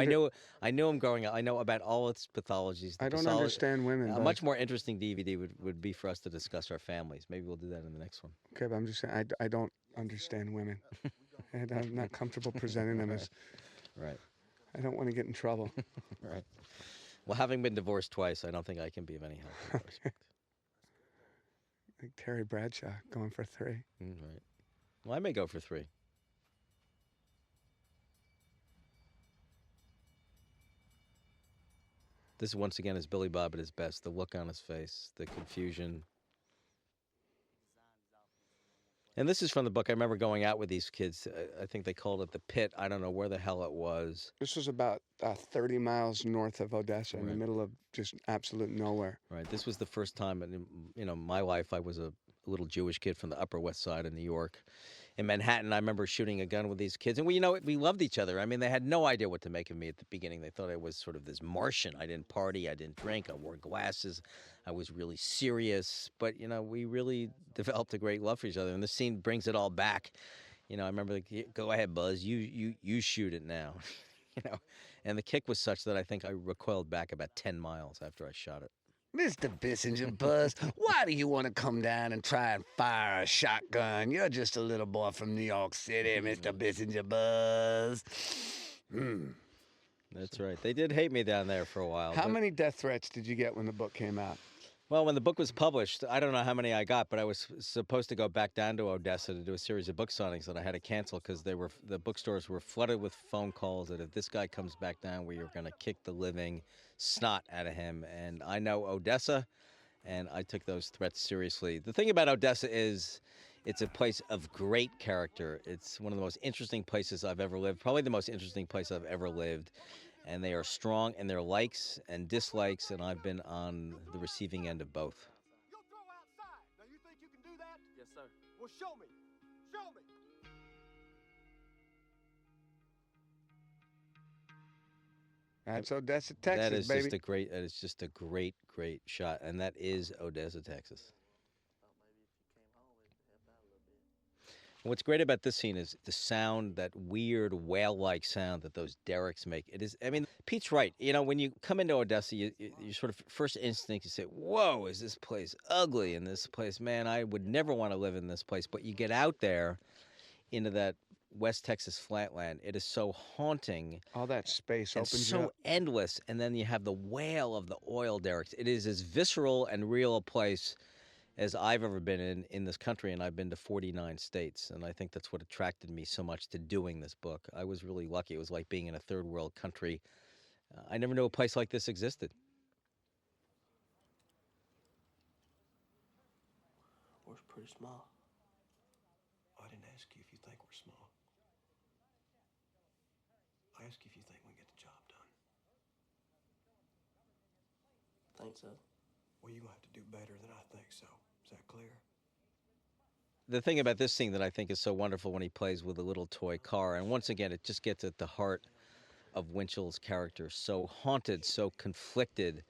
I knew him growing up. I know about all its pathologies. I don't understand women. A much more interesting DVD would be for us to discuss our families. Maybe we'll do that in the next one. Okay, but I'm just saying, I don't understand women. And I'm not comfortable presenting them as... Right. I don't want to get in trouble. Right. Well, having been divorced twice, I don't think I can be of any help. Like Terry Bradshaw going for 3. Right. Well, I may go for 3. This, once again, is Billy Bob at his best. The look on his face, the confusion. And this is from the book. I remember going out with these kids. I think they called it the Pit. I don't know where the hell it was. This was about 30 miles north of Odessa, in the middle of just absolute nowhere. Right. This was the first time in my life. I was a little Jewish kid from the Upper West Side of New York. In Manhattan, I remember shooting a gun with these kids. And we loved each other. I mean, they had no idea what to make of me at the beginning. They thought I was sort of this Martian. I didn't party. I didn't drink. I wore glasses. I was really serious. But, we really developed a great love for each other. And this scene brings it all back. I remember, go ahead, Buzz. You shoot it now. And the kick was such that I think I recoiled back about 10 miles after I shot it. Mr. Bissinger, Buzz, why do you want to come down and try and fire a shotgun? You're just a little boy from New York City, Mr. Bissinger, Buzz. That's right. They did hate me down there for a while. How many death threats did you get when the book came out? Well, when the book was published, I don't know how many I got, but I was supposed to go back down to Odessa to do a series of book signings that I had to cancel because the bookstores were flooded with phone calls that if this guy comes back down, we are going to kick the living snot out of him. And I know Odessa, and I took those threats seriously. The thing about Odessa is it's a place of great character. It's one of the most interesting places I've ever lived, probably the most interesting place I've ever lived. And they are strong in their likes and dislikes, and I've been on the receiving end of both. You'll throw outside. Now, you think you can do that? Yes, sir. Well, show me. Show me. That's Odessa, Texas, baby. That is just a great, great shot, and that is Odessa, Texas. And what's great about this scene is the sound, that weird whale-like sound that those derricks make. It is, I mean, Pete's right. When you come into Odessa, you sort of, first instinct, you say, whoa, is this place ugly? And this place, man, I would never want to live in this place. But you get out there into that West Texas flatland. It is so haunting. All that space opens so you up. Endless. And then you have the wail of the oil derricks. It is as visceral and real a place as I've ever been in this country, and I've been to 49 states, and I think that's what attracted me so much to doing this book. I was really lucky. It was like being in a third world country. I never knew a place like this existed. We're pretty small. I didn't ask you if you think we're small. I asked you if you think we can get the job done. Think so? Well, you're going to have to do better than I think so. Is that clear? The thing about this scene that I think is so wonderful when he plays with a little toy car, and once again, it just gets at the heart of Winchell's character, so haunted, so conflicted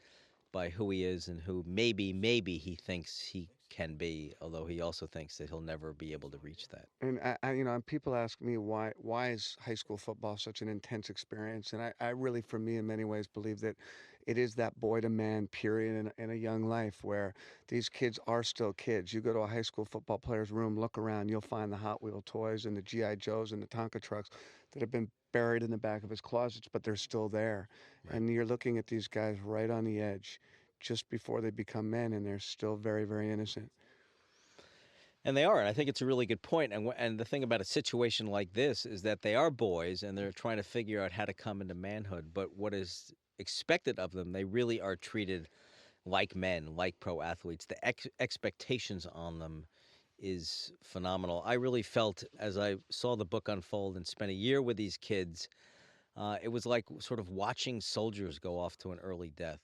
by who he is and who maybe he thinks he can be, although he also thinks that he'll never be able to reach that. And and people ask me why is high school football such an intense experience? And I really, for me, in many ways, believe that it is that boy to man period in a young life where these kids are still kids. You go to a high school football player's room, look around, you'll find the Hot Wheel toys and the GI Joes and the Tonka trucks that have been buried in the back of his closets, but they're still there. Right. And you're looking at these guys right on the edge, just before they become men, and they're still very, very innocent. And they are, and I think it's a really good point. And the thing about a situation like this is that they are boys, and they're trying to figure out how to come into manhood. But what is expected of them, they really are treated like men, like pro athletes. The expectations on them is phenomenal. I really felt, as I saw the book unfold and spent a year with these kids, it was like sort of watching soldiers go off to an early death.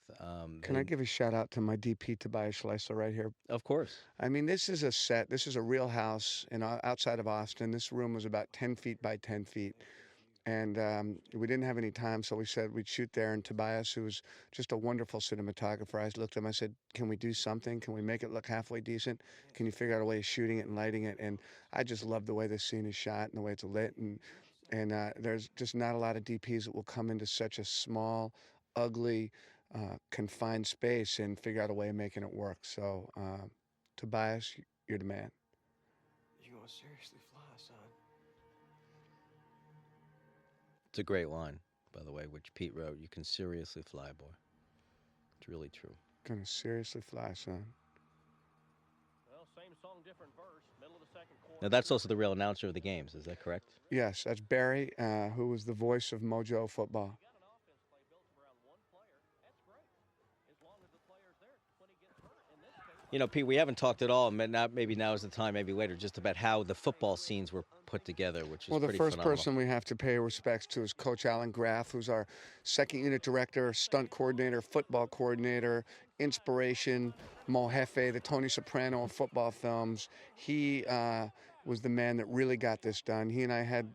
Can I give a shout out to my DP, Tobias Schleisler, right here? Of course. I mean, this is a set. This is a real house outside of Austin. This room was about 10 feet by 10 feet. And we didn't have any time, so we said we'd shoot there. And Tobias, who was just a wonderful cinematographer, I looked at him, I said, can we do something? Can we make it look halfway decent? Can you figure out a way of shooting it and lighting it? And I just love the way this scene is shot and the way it's lit. And there's just not a lot of DPs that will come into such a small, ugly, confined space and figure out a way of making it work. So, Tobias, you're the man. You gonna seriously fly, son? It's a great line, by the way, which Pete wrote. You can seriously fly, boy. It's really true. Gonna seriously fly, son. Well, same song, different verse. Middle of the second quarter. Now, that's also the real announcer of the games. Is that correct? Yes, that's Barry, who was the voice of Mojo Football. You know, Pete, we haven't talked at all, maybe now is the time, maybe later, just about how the football scenes were put together, which is well, the pretty first phenomenal. person we have to pay respects to is Coach Alan Graff, who's our second unit director, stunt coordinator, football coordinator, inspiration, Mo Jefe, the Tony Soprano of football films. He was the man that really got this done. He and I had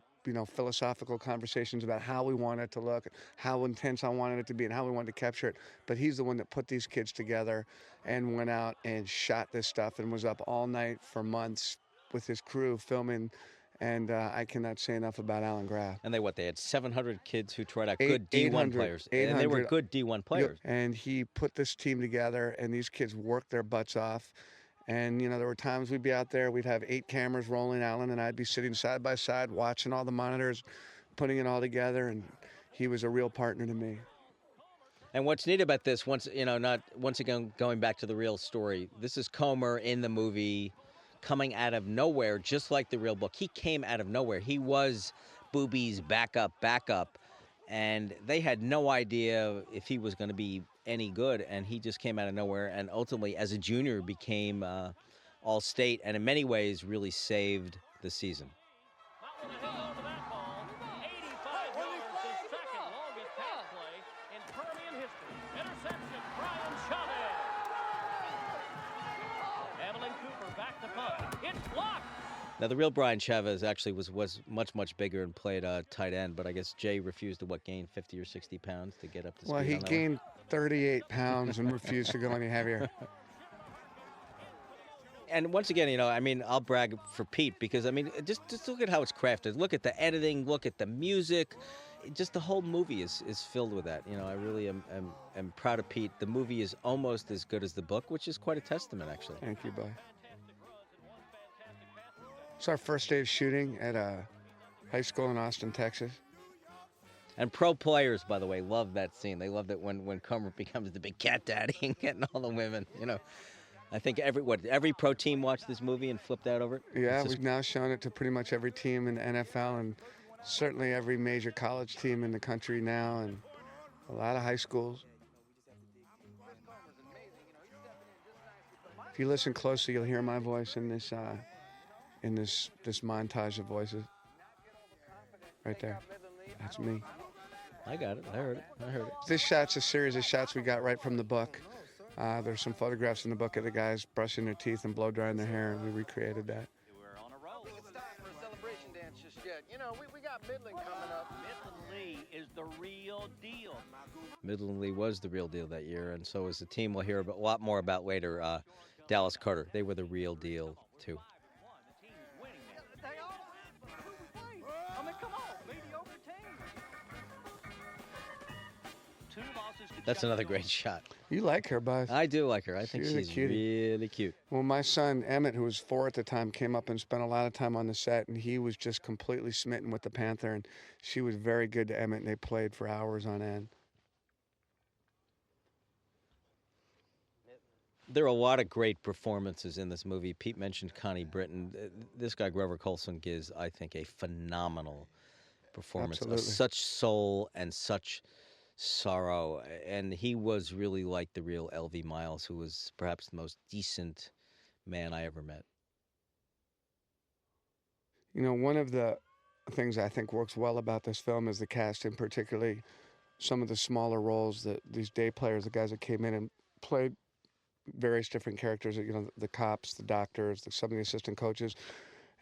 philosophical conversations about how we wanted it to look, how intense I wanted it to be, and how we wanted to capture it. But he's the one that put these kids together and went out and shot this stuff and was up all night for months with his crew filming. And I cannot say enough about Alan Graff. And they had 700 kids who tried out, good D1 players. And they were good D1 players. And he put this team together, and these kids worked their butts off. And, there were times we'd be out there, we'd have 8 cameras rolling, Alan and I'd be sitting side by side, watching all the monitors, putting it all together, and he was a real partner to me. And what's neat about this, once again, going back to the real story, this is Comer in the movie coming out of nowhere, just like the real book. He came out of nowhere. He was Boobie's backup, and they had no idea if he was going to be any good, and he just came out of nowhere, and ultimately, as a junior, became All-State, and in many ways, really saved the season. Not going to hang on to that ball. 85 yards, the second longest pass play in Permian history. Interception, Brian Chavez. Evelyn Cooper back to punt. It's blocked. Now, the real Brian Chavez actually was much bigger and played tight end, but I guess Jay refused to, gain 50 or 60 pounds to get up to speed. Well, he gained 38 pounds and refused to go any heavier. And once again, I'll brag for Pete because, just look at how it's crafted. Look at the editing, look at the music. Just the whole movie is filled with that. I really am proud of Pete. The movie is almost as good as the book, which is quite a testament, actually. Thank you, bud. It's our first day of shooting at a high school in Austin, Texas. And pro players, by the way, love that scene. They love that when Comer becomes the big cat daddy and getting all the women. I think every pro team watched this movie and flipped out over it. Yeah, we've now shown it to pretty much every team in the NFL and certainly every major college team in the country now, and a lot of high schools. If you listen closely, you'll hear my voice in this montage of voices. Right there. That's me. I got it. I heard it. This shot's a series of shots we got right from the book. There's some photographs in the book of the guys brushing their teeth and blow drying their hair, and we recreated that. We're on a roll. It's time for a celebration dance just yet. We got Midland coming up. Midland Lee is the real deal. Midland Lee was the real deal that year, and so is the team we'll hear a lot more about later. Dallas Carter. They were the real deal, too. They all who we played. I mean, come on, mediocre teams. 2 losses to That's another great shot. You like her, Buzz. I do like her. I think She's a she's cutie. really cute. Well, my son, Emmett, who was 4 at the time, came up and spent a lot of time on the set, and he was just completely smitten with the Panther, and she was very good to Emmett, and they played for hours on end. There are a lot of great performances in this movie. Pete mentioned Connie Britton. This guy, Grover Colson, gives, I think, a phenomenal performance. Absolutely. Such soul and such sorrow. And he was really like the real L.V. Miles, who was perhaps the most decent man I ever met. You know, one of the things I think works well about this film is the cast, and particularly some of the smaller roles that these day players, the guys that came in and played various different characters, you know, the cops, the doctors, some of the assistant coaches.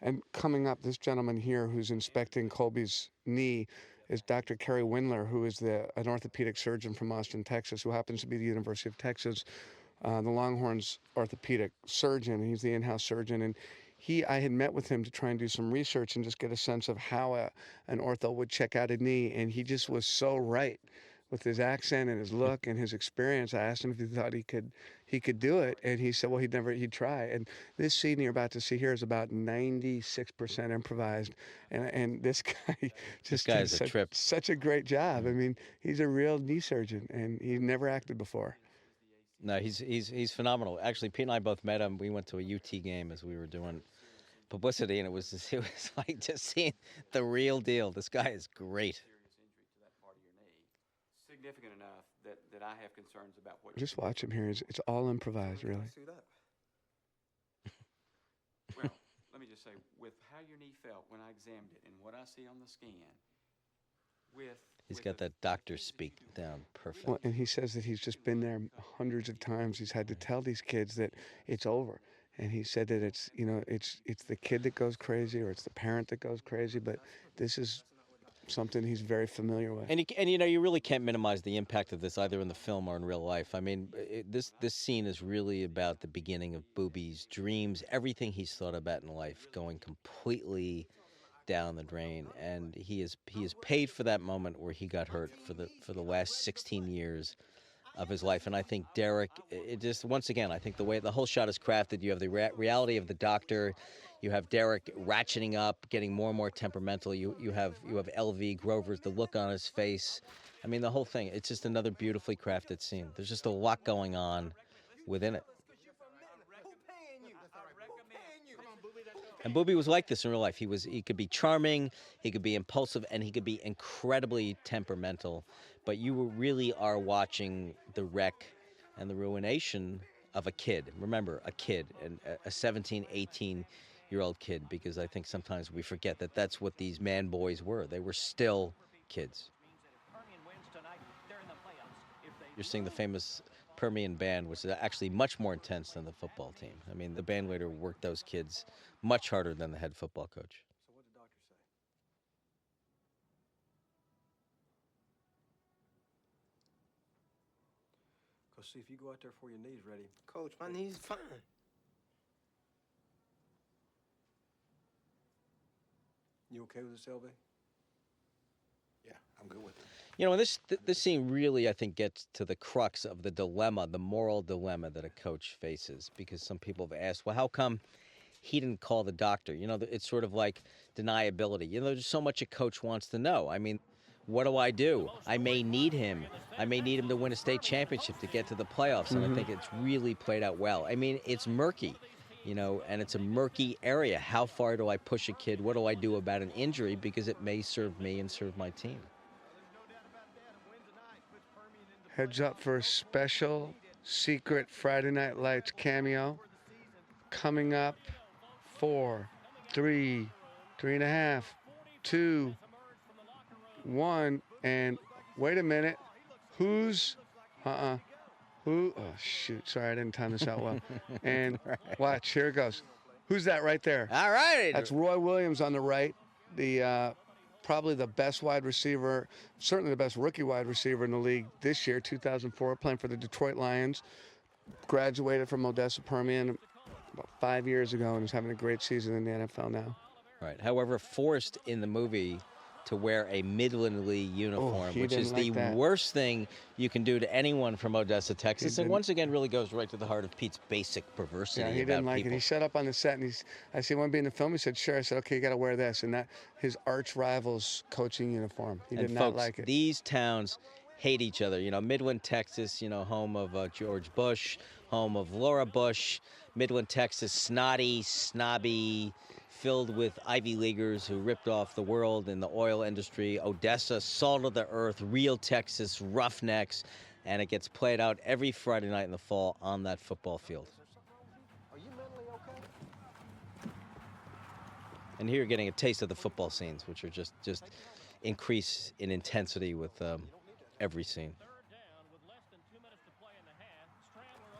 And coming up, this gentleman here who's inspecting Colby's knee is Dr. Kerry Windler, who is an orthopedic surgeon from Austin, Texas, who happens to be the University of Texas, the Longhorns orthopedic surgeon. He's the in-house surgeon. And I had met with him to try and do some research and just get a sense of how an ortho would check out a knee. And he just was so right with his accent and his look and his experience. I asked him if he thought he could do it, and he said, well, he'd try. And this scene you're about to see here is about 96% improvised, and this guy just did is a trip. Such a great job. I mean, he's a real knee surgeon, and he never acted before. No, he's phenomenal. Actually, Pete and I both met him. We went to a UT game as we were doing publicity, and it was like just seeing the real deal. This guy is great. Significant enough that I have concerns about what. Just watch him here. It's all improvised, really. Well, let me just say, with how your knee felt when I examined it and what I see on the scan, He's got that doctor speak down perfect. Well, and he says that he's just been there hundreds of times. He's had to tell these kids that it's over. And he said that it's the kid that goes crazy or it's the parent that goes crazy, but this is something he's very familiar with. And you really can't minimize the impact of this either in the film or in real life. I mean, this scene is really about the beginning of Boobie's dreams, everything he's thought about in life going completely down the drain, and he is paid for that moment where he got hurt for the last 16 years of his life. And I think Derek, it just, once again, I think the way the whole shot is crafted, you have the reality of the doctor, you have Derek ratcheting up, getting more and more temperamental, you have LV, Grover's, the look on his face. I mean, the whole thing, it's just another beautifully crafted scene. There's just a lot going on within it. And Boobie was like this in real life. He could be charming, he could be impulsive, and he could be incredibly temperamental. But you really are watching the wreck and the ruination of a kid. Remember, a kid, and a 17, 18-year-old kid, because I think sometimes we forget that that's what these man boys were. They were still kids. You're seeing the famous Permian band, which is actually much more intense than the football team. I mean, the band leader worked those kids much harder than the head football coach. So what did the doctor say? Because see, if you go out there before your knee's ready. Coach, my knee's fine. You okay with this, LV? Yeah, I'm good with it. You know, this scene really, I think, gets to the crux of the dilemma, the moral dilemma that a coach faces. Because some people have asked, well, how come he didn't call the doctor? You know, it's sort of like deniability. You know, there's so much a coach wants to know. I mean, what do? I may need him. I may need him to win a state championship to get to the playoffs. And I think it's really played out well. I mean, it's murky, you know, and it's a murky area. How far do I push a kid? What do I do about an injury? Because it may serve me and serve my team. Heads up for a special secret Friday Night Lights cameo coming up. 4, 3, 3.5, 2, 1, and wait a minute. Who? Oh, shoot. Sorry, I didn't time this out well. And watch, here it goes. Who's that right there? All right. That's Roy Williams on the right, probably the best wide receiver, certainly the best rookie wide receiver in the league this year, 2004, playing for the Detroit Lions. graduated from Odessa Permian about 5 years ago and is having a great season in the NFL now. Right. However, forced in the movie to wear a Midland Lee uniform, he which didn't is like the that. worst thing you can do to anyone from Odessa, Texas. And didn't- once again, really goes right to the heart of Pete's basic perversity Yeah, he about didn't like people. it. He showed up on the set and I said, "Want to be in the film?" He said, "Sure." I said, "Okay, you got to wear this." And that his arch rival's coaching uniform. He And did folks, not like it. these towns hate each other. You know, Midland, Texas, you know, home of George Bush, home of Laura Bush. Midland, Texas, snotty, snobby, filled with Ivy Leaguers who ripped off the world in the oil industry. Odessa, salt of the earth, real Texas, roughnecks. And it gets played out every Friday night in the fall on that football field. Are you mentally okay? And here you're getting a taste of the football scenes, which are just increase in intensity with every scene.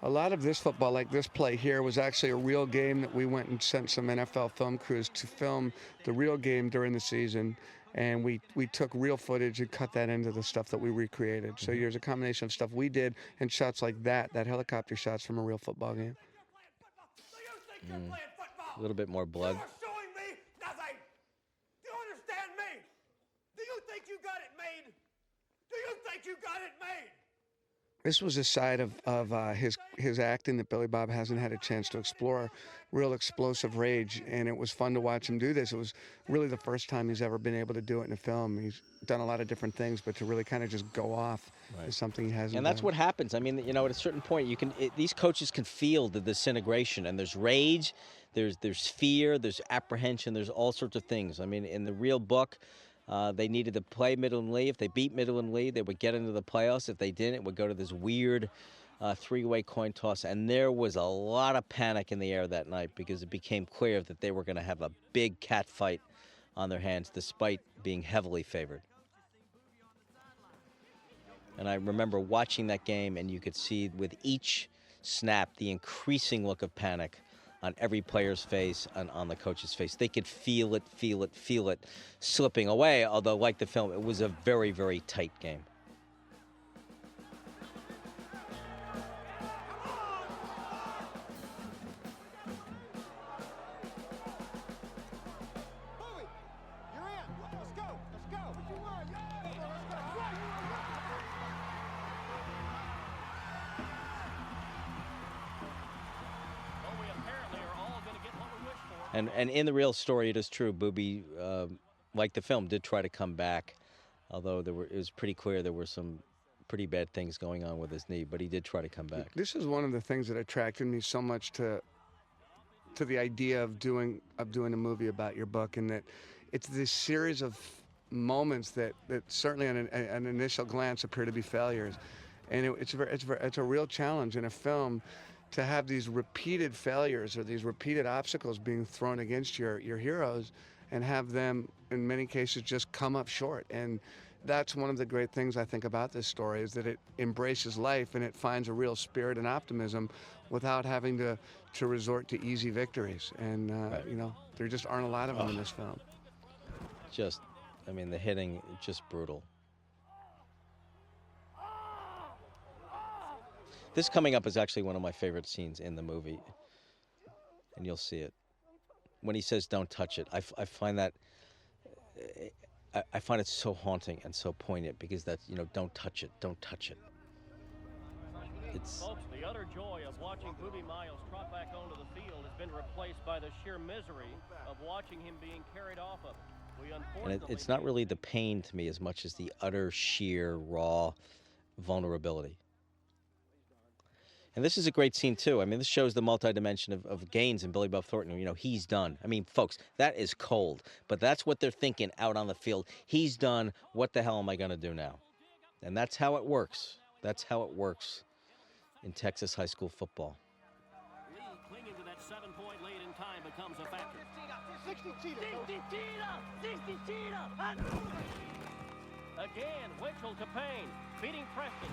A lot of this football, like this play here, was actually a real game that we went and sent some NFL film crews to film the real game during the season. And we took real footage and cut that into the stuff that we recreated. So there's a combination of stuff we did and shots like that helicopter shots from a real football game. A little bit more blood. Showing me nothing. Do you understand me? Do you think you got it made? Do you think you got it made? This was a side of his acting that Billy Bob hasn't had a chance to explore, real explosive rage, and it was fun to watch him do this. It was really the first time he's ever been able to do it in a film. He's done a lot of different things, but to really kind of just go off is something he hasn't And that's done. what happens. I mean, you know, at a certain point, these coaches can feel the disintegration, and there's rage, there's fear, there's apprehension, there's all sorts of things. I mean, in the real book, they needed to play Midland Lee. If they beat Midland Lee, they would get into the playoffs. If they didn't, it would go to this weird three-way coin toss. And there was a lot of panic in the air that night because it became clear that they were going to have a big cat fight on their hands despite being heavily favored. And I remember watching that game, and you could see with each snap the increasing look of panic on every player's face and on the coach's face. They could feel it slipping away, although like the film, it was a very, very tight game. And in the real story, it is true. Booby, like the film, did try to come back, although it was pretty clear there were some pretty bad things going on with his knee. But he did try to come back. This is one of the things that attracted me so much to the idea of doing a movie about your book, and that it's this series of moments that certainly on an initial glance appear to be failures, and it's a real challenge in a film to have these repeated failures or these repeated obstacles being thrown against your heroes, and have them in many cases just come up short. And that's one of the great things I think about this story, is that it embraces life and it finds a real spirit and optimism without having to resort to easy victories. And you know, there just aren't a lot of them in this film. I mean, the hitting, just brutal. This coming up is actually one of my favorite scenes in the movie, and you'll see it. When he says, "Don't touch it," I find that, I find it so haunting and so poignant, because that's, you know, don't touch it, don't touch it. Folks, the utter joy of watching Booby Miles trot back onto the field has been replaced by the sheer misery of watching him being carried off of it. And it's not really the pain to me as much as the utter, sheer, raw vulnerability. And this is a great scene, too. I mean, this shows the multi-dimension of Gaines and Billy Bob Thornton. You know, he's done. I mean, folks, that is cold. But that's what they're thinking out on the field. He's done. What the hell am I going to do now? And that's how it works. That's how it works in Texas high school football. Lee clinging to that 7-point lead in time becomes a factor. 60 Cheetah! Again, Winchell to Payne, beating Preston.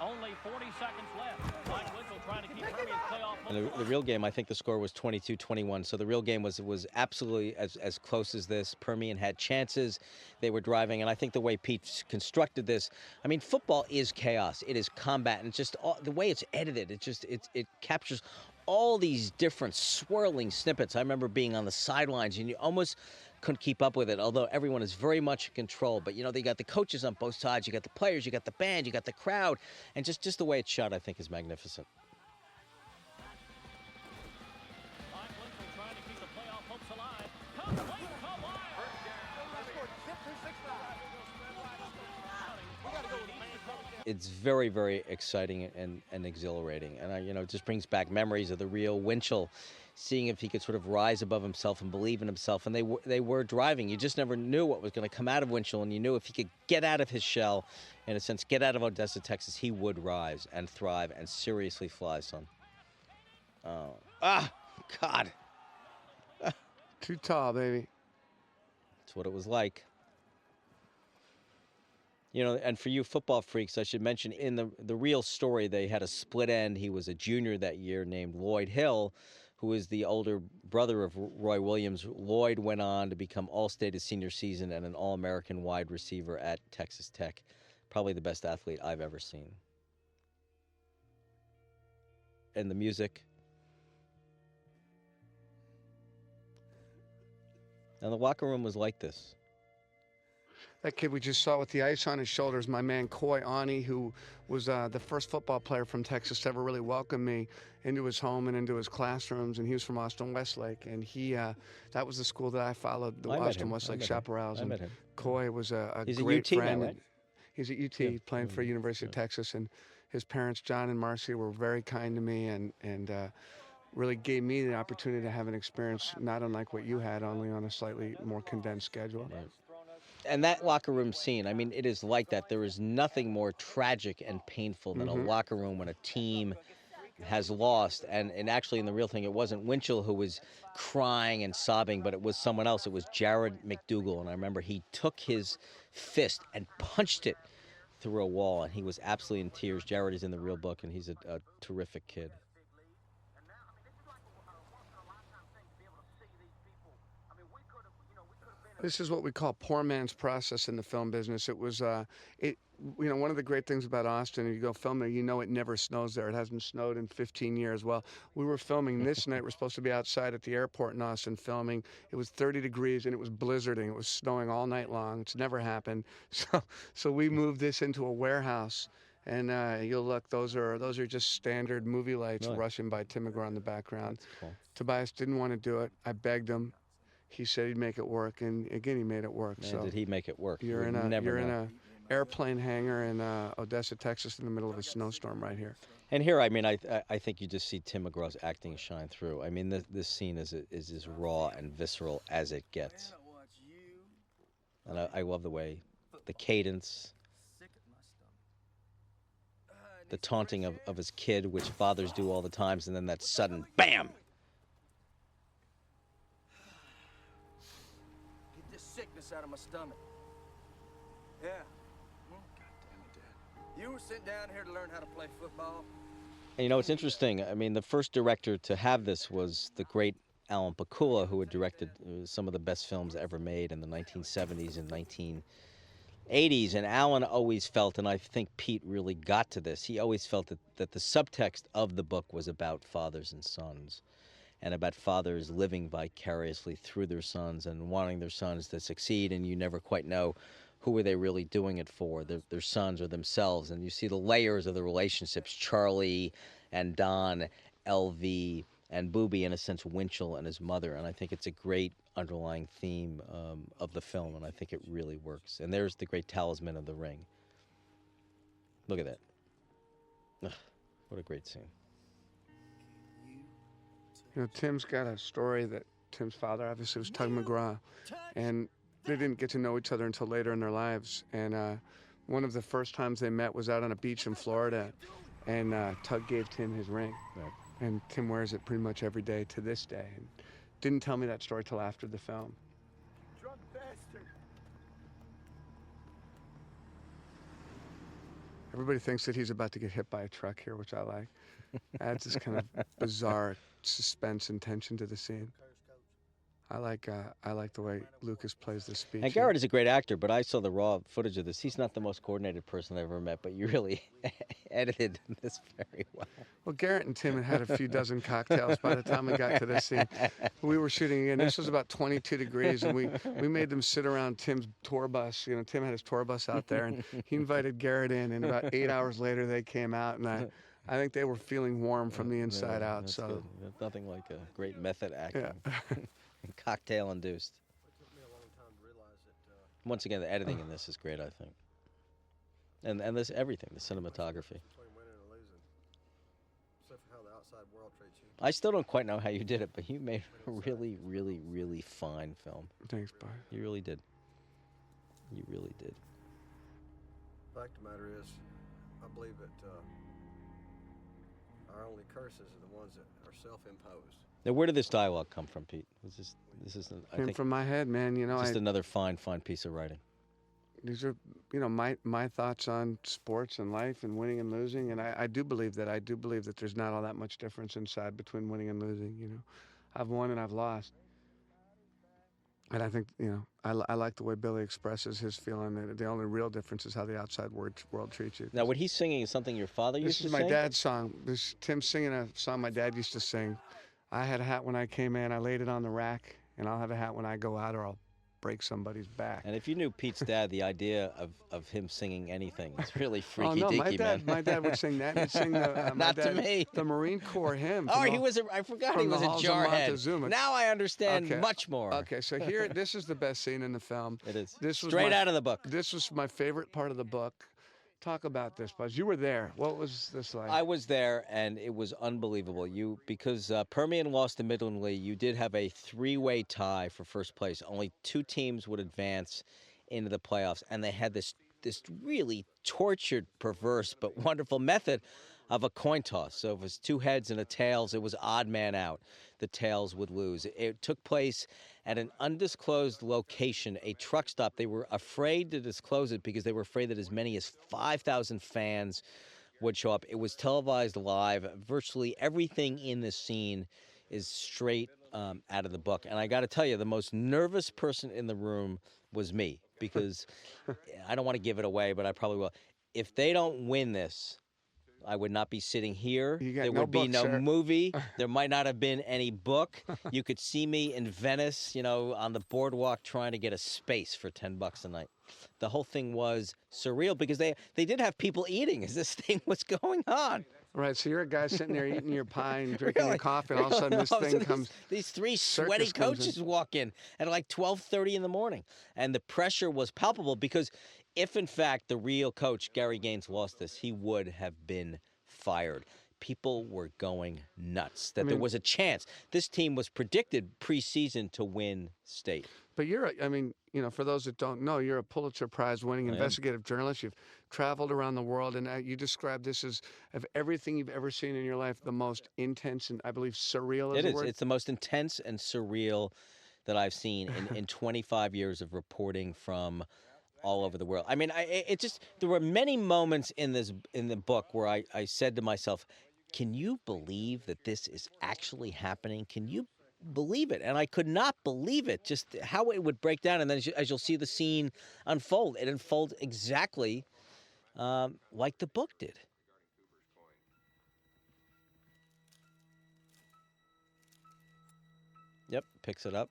Only 40 seconds left. Mike Winchell trying to keep Permian's playoff hopes And the real game, I think the score was 22-21. So the real game was absolutely as close as this. Permian had chances. They were driving. And I think the way Pete constructed this, I mean, football is chaos. It is combat. And just the way it's edited, it captures all these different swirling snippets. I remember being on the sidelines, and you almost couldn't keep up with it, although everyone is very much in control. But, you know, they got the coaches on both sides. You got the players, you got the band, you got the crowd. And just the way it's shot, I think, is magnificent. Mike Winchell trying to keep the playoff hopes alive. Complete to Wire. It's very, very exciting and exhilarating. And, you know, it just brings back memories of the real Winchell, seeing if he could sort of rise above himself and believe in himself. And they were driving. You just never knew what was going to come out of Winchell. And you knew if he could get out of his shell, in a sense, get out of Odessa, Texas, he would rise and thrive and seriously fly, son. God. Too tall, baby. That's what it was like. You know, and for you football freaks, I should mention in the real story, they had a split end. He was a junior that year named Lloyd Hill, who is the older brother of Roy Williams. Lloyd went on to become All-State his senior season and an All-American wide receiver at Texas Tech. Probably the best athlete I've ever seen. And the music. And the locker room was like this. That kid we just saw with the ice on his shoulders, my man Coy Ani, who was the first football player from Texas to ever really welcome me into his home and into his classrooms. And he was from Austin Westlake, and that was the school that I followed, the Austin Westlake Chaparrals. And Coy was a great friend. Now, right? He's at UT playing for University of Texas, and his parents, John and Marcy, were very kind to me and really gave me the opportunity to have an experience not unlike what you had, only on a slightly more condensed schedule. Right. And that locker room scene, I mean, it is like that. There is nothing more tragic and painful than a locker room when a team has lost. And actually, in the real thing, it wasn't Winchell who was crying and sobbing, but it was someone else. It was Jared McDougal. And I remember he took his fist and punched it through a wall, and he was absolutely in tears. Jared is in the real book, and he's a terrific kid. This is what we call poor man's process in the film business. It was, one of the great things about Austin, you go film there, you know it never snows there. It hasn't snowed in 15 years. Well, we were filming this night. We're supposed to be outside at the airport in Austin filming. It was 30 degrees and it was blizzarding. It was snowing all night long. It's never happened. So we moved this into a warehouse. And you'll look, those are just standard movie lights rushing by Tim McGraw in the background. Cool. Tobias didn't want to do it. I begged him. He said he'd make it work, and again, he made it work. Man, so did he make it work? You're in a airplane hangar in Odessa, Texas, in the middle of a snowstorm right here. And here, I mean, I think you just see Tim McGraw's acting shine through. I mean, this scene is as raw and visceral as it gets. And I love the way, the cadence, the taunting of his kid, which fathers do all the times, and then that sudden BAM! Sickness out of my stomach. Yeah. God damn it, Dad. You were sent down here to learn how to play football. And you know, it's interesting. I mean, the first director to have this was the great Alan Pakula, who had directed some of the best films ever made in the 1970s and 1980s. And Alan always felt, and I think Pete really got to this, he always felt that the subtext of the book was about fathers and sons, and about fathers living vicariously through their sons and wanting their sons to succeed, and you never quite know who are they really doing it for, their sons or themselves. And you see the layers of the relationships, Charlie and Don, LV, and Booby, in a sense, Winchell and his mother. And I think it's a great underlying theme of the film, and I think it really works. And there's the great talisman of the ring. Look at that. Ugh, what a great scene. You know, Tim's got a story that Tim's father obviously was Tug McGraw, and they didn't get to know each other until later in their lives. And one of the first times they met was out on a beach in Florida, and Tug gave Tim his ring. Right. And Tim wears it pretty much every day to this day. And didn't tell me that story till after the film. Drunk bastard. Everybody thinks that he's about to get hit by a truck here, which I like. Adds this kind of bizarre suspense and tension to the scene. I like the way Lucas plays this speech. And Garrett is a great actor, but I saw the raw footage of this. He's not the most coordinated person I've ever met, but you really edited this very well. Well, Garrett and Tim had a few dozen cocktails by the time we got to this scene. We were shooting again. This was about 22 degrees, and we made them sit around Tim's tour bus. You know, Tim had his tour bus out there, and he invited Garrett in, and about 8 hours later they came out, and I think they were feeling warm from the inside out. That's So good. There's nothing like a great method acting. Yeah. Cocktail induced. Once again, the editing in this is great, I think. And there's everything, the cinematography. I still don't quite know how you did it, but you made a really, really, really fine film. Thanks, Bud. You really did. You really did. The fact of the matter is, I believe that our only curses are the ones that are self-imposed. Now, where did this dialogue come from, Pete? This is I Came think from my head, man. You know, just another fine piece of writing. These are, you know, my thoughts on sports and life and winning and losing, and I do believe that. I do believe that there's not all that much difference inside between winning and losing. You know, I've won and I've lost, and I think, you know, I like the way Billy expresses his feeling that the only real difference is how the outside world treats you. Now, what he's singing is something your father used to sing? This is my dad's song. Tim's singing a song my dad used to sing. I had a hat when I came in. I laid it on the rack, and I'll have a hat when I go out, or I'll break somebody's back. And if you knew Pete's dad, the idea of him singing anything, it's really freaky oh, no, deaky, man. My dad would sing that. He'd sing the Not to me. The Marine Corps hymn. Oh, I forgot he was a jarhead. Now I understand much more. Okay, so this is the best scene in the film. It is. This was straight out of the book. This was my favorite part of the book. Talk about this, Buzz. You were there. What was this like? I was there, and it was unbelievable. Because Permian lost to Midland Lee, you did have a three-way tie for first place. Only two teams would advance into the playoffs, and they had this really tortured, perverse, but wonderful method of a coin toss. So if it was two heads and a tails, it was odd man out. The tails would lose. It took place at an undisclosed location, a truck stop. They were afraid to disclose it because they were afraid that as many as 5,000 fans would show up. It was televised live. Virtually everything in this scene is straight out of the book. And I got to tell you, the most nervous person in the room was me, because I don't want to give it away, but I probably will. If they don't win this, I would not be sitting here. There would be no movie. There might not have been any book. You could see me in Venice, you know, on the boardwalk trying to get a space for $10 a night. The whole thing was surreal because they did have people eating as this thing was going on. Right, so you're a guy sitting there eating your pie and drinking your coffee, and all of a sudden this thing comes. These three sweaty coaches walk in at like 12:30 in the morning, and the pressure was palpable because if, in fact, the real coach, Gary Gaines, lost this, he would have been fired. People were going nuts that there was a chance. This team was predicted preseason to win state. But for those that don't know, you're a Pulitzer Prize winning investigative journalist. You've traveled around the world, and you describe this as, of everything you've ever seen in your life, the most intense and, I believe, surreal is the word? It's the most intense and surreal that I've seen in 25 years of reporting from all over the world. I mean, there were many moments in the book where I said to myself, can you believe that this is actually happening? Can you believe it? And I could not believe it, just how it would break down. And then as you'll see the scene unfold, it unfolds exactly like the book did. Yep, picks it up.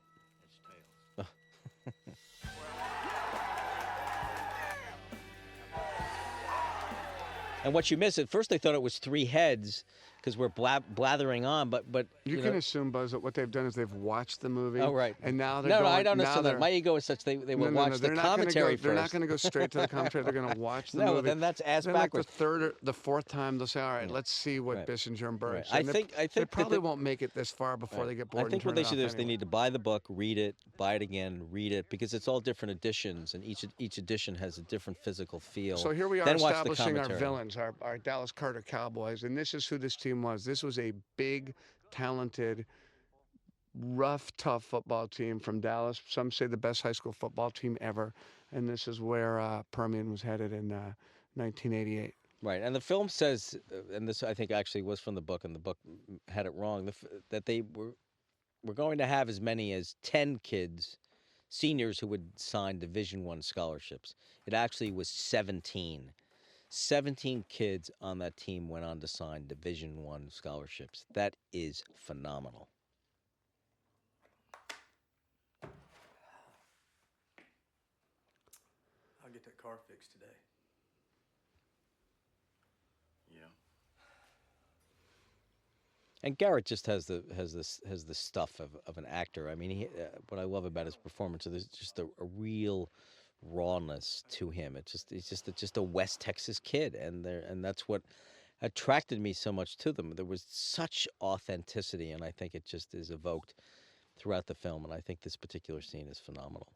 And what you miss, at first they thought it was three heads because we're blathering on, but you can assume, Buzz, that what they've done is they've watched the movie. Oh, right. And now they're No, I don't assume that. My ego is such they will watch the commentary first. They're not going to go straight to the commentary. They're going to watch the movie. No, then that's ass backwards. Like the third or the fourth time, they'll say, all right, let's see what Bissinger and Berg said. I think they probably won't make it this far before they get bored. I think what they should do is they need to buy the book, read it, buy it again, read it, because it's all different editions, and each edition has a different physical feel. So here we are establishing our villains, our Dallas Carter Cowboys, and this is who this team was. This was a big, talented, rough, tough football team from Dallas. Some say the best high school football team ever, and this is where Permian was headed in 1988. Right, and the film says, and this I think actually was from the book, and the book had it wrong, that they were going to have as many as 10 kids, seniors, who would sign Division I scholarships. It actually was 17. 17 kids on that team went on to sign Division I scholarships. That is phenomenal. I'll get that car fixed today. Yeah. And Garrett just has the stuff of an actor. I mean, what I love about his performance is there's just a real rawness to him. He's just a West Texas kid, and that's what attracted me so much to them. There was such authenticity, and I think it just is evoked throughout the film. And I think this particular scene is phenomenal.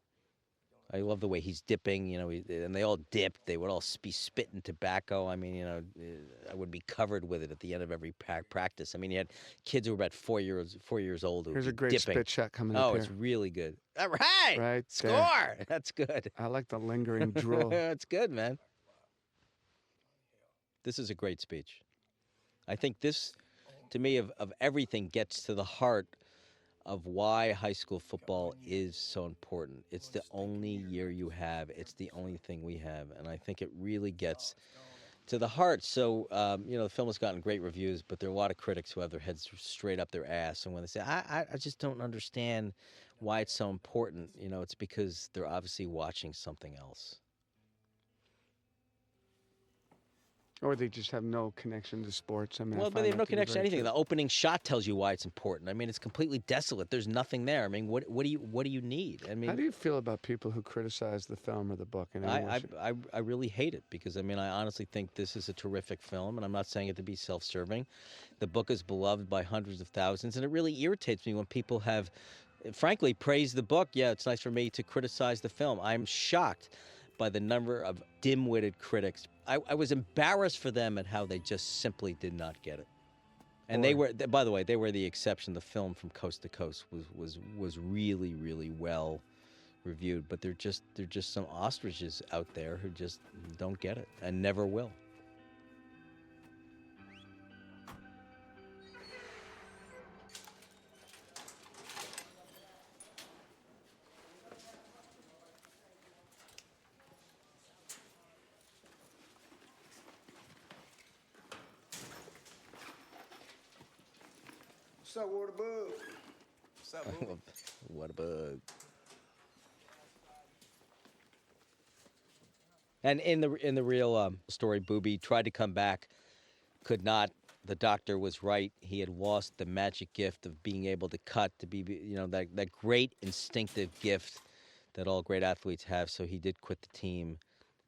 I love the way he's dipping, and they all dipped. They would all be spitting tobacco. I mean, I would be covered with it at the end of every practice. I mean, you had kids who were about 4 years old who Here's would a be great dipping. spit shot coming Oh, up it's here. really good. All right, Right score. there. That's good. I like the lingering drool. That's good, man. This is a great speech. I think this, to me, of everything, gets to the heart of why high school football is so important. It's the only year you have. It's the only thing we have. And I think it really gets to the heart. So, the film has gotten great reviews, but there are a lot of critics who have their heads straight up their ass. And when they say, I just don't understand why it's so important, it's because they're obviously watching something else. Or they just have no connection to sports. I mean, Well, but they have no connection to anything. The opening shot tells you why it's important. I mean, it's completely desolate. There's nothing there. I mean, what do you need? I mean, how do you feel about people who criticize the film or the book? In any way? I really hate it because, I mean, I honestly think this is a terrific film, and I'm not saying it to be self-serving. The book is beloved by hundreds of thousands, and it really irritates me when people have, frankly, praised the book. Yeah, it's nice for me to criticize the film. I'm shocked by the number of dim-witted critics. I was embarrassed for them at how they just simply did not get it. And they were, by the way, they were the exception. The film From Coast to Coast was really, really well reviewed, but they're just some ostriches out there who just don't get it and never will. What's up, Water Bug? What's up, Booby? What a bug. And in the real story, Booby tried to come back, could not. The doctor was right. He had lost the magic gift of being able to cut, to be that great instinctive gift that all great athletes have. So he did quit the team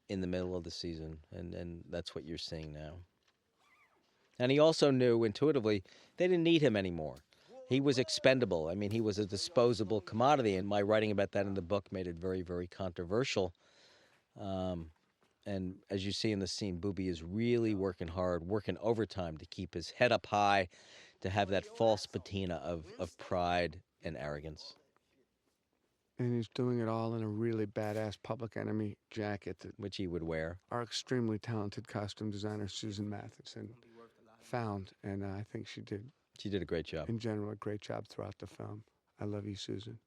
in the middle of the season, and that's what you're seeing now. And he also knew intuitively they didn't need him anymore. He was expendable. I mean, he was a disposable commodity, and my writing about that in the book made it very, very controversial. And as you see in the scene, Booby is really working hard, working overtime to keep his head up high, to have that false patina of pride and arrogance. And he's doing it all in a really badass Public Enemy jacket that which he would wear. Our extremely talented costume designer, Susan Matheson, found, and I think she did a great job. In general, a great job throughout the film. I love you, Susan.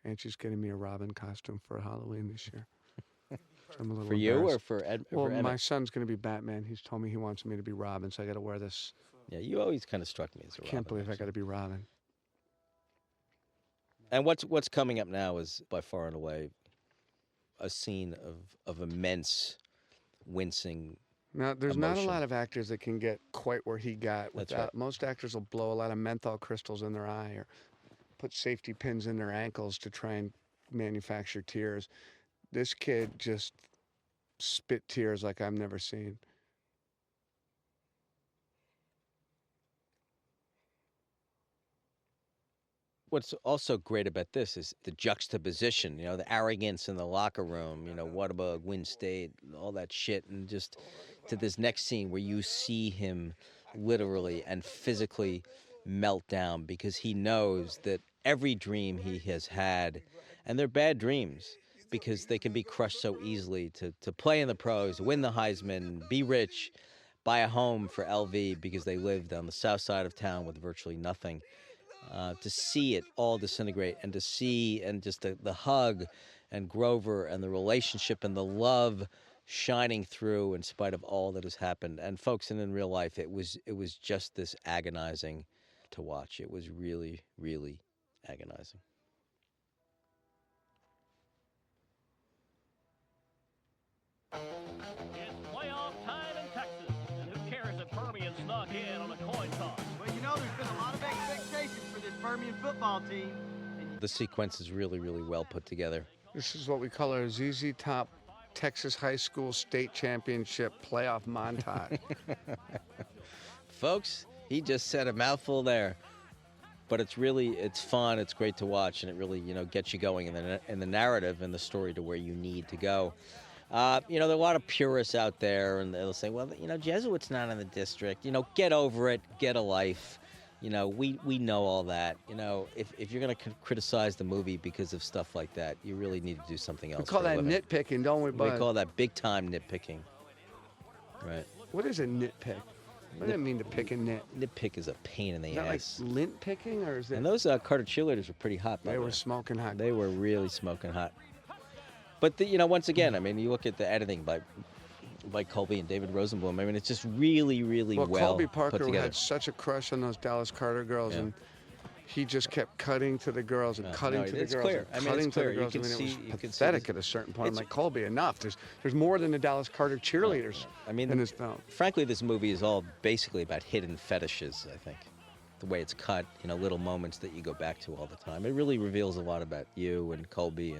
And she's getting me a Robin costume for Halloween this year. So I'm a little for you embarrassed. or for Ed? Well, for my son's going to be Batman. He's told me he wants me to be Robin, so I got to wear this. Yeah, you always kind of struck me as a Robin. I can't believe I got to be Robin. And what's coming up now is by far and away a scene of immense wincing. Now, there's emotion. not a lot of actors that can get quite where he got. That's Without, right. Most actors will blow a lot of menthol crystals in their eye or put safety pins in their ankles to try and manufacture tears. This kid just spit tears like I've never seen. What's also great about this is the juxtaposition, the arrogance in the locker room, what about Win State, all that shit, and just to this next scene where you see him literally and physically melt down because he knows that every dream he has had, and they're bad dreams, because they can be crushed so easily. To play in the pros, win the Heisman, be rich, buy a home for LV because they lived on the south side of town with virtually nothing. To see it all disintegrate, and to see, and just the hug and Grover and the relationship and the love shining through in spite of all that has happened. And folks, and in real life, it was just this agonizing to watch. It was really, really agonizing. It's playoff time in Texas, and who cares if Permian snuck in on a coin toss? Well, you know, there's been a lot of expectations for this Permian football team. The sequence is really, really well put together. This is what we call our ZZ Top Texas High School State Championship playoff montage. Folks, he just said a mouthful there. But it's fun, it's great to watch, and it really, gets you going in the narrative and the story to where you need to go. There are a lot of purists out there, and they'll say, well, Jesuit's not in the district. Get over it, get a life. We know all that. If you're going to criticize the movie because of stuff like that, you really need to do something else. We call that nitpicking, don't we, Bud? We call that big-time nitpicking. Right. What is a nitpick? What does it mean to pick a nit? Nitpick is a pain in the ass. Is that like lint picking, or is it? And those Carter cheerleaders were pretty hot. They were smoking hot. They were really smoking hot. But once again, you look at the editing by Colby and David Rosenblum. It's just really, really well Colby put Parker together. had such a crush on those Dallas Carter girls, and he just kept cutting to the girls and cutting to the girls. Clear. And it's cutting clear. to the girls. You can It see, was pathetic at a certain point. I'm like, Colby, enough. There's more than the Dallas Carter cheerleaders in this film. Frankly, this movie is all basically about hidden fetishes, I think. The way it's cut, little moments that you go back to all the time. It really reveals a lot about you and Colby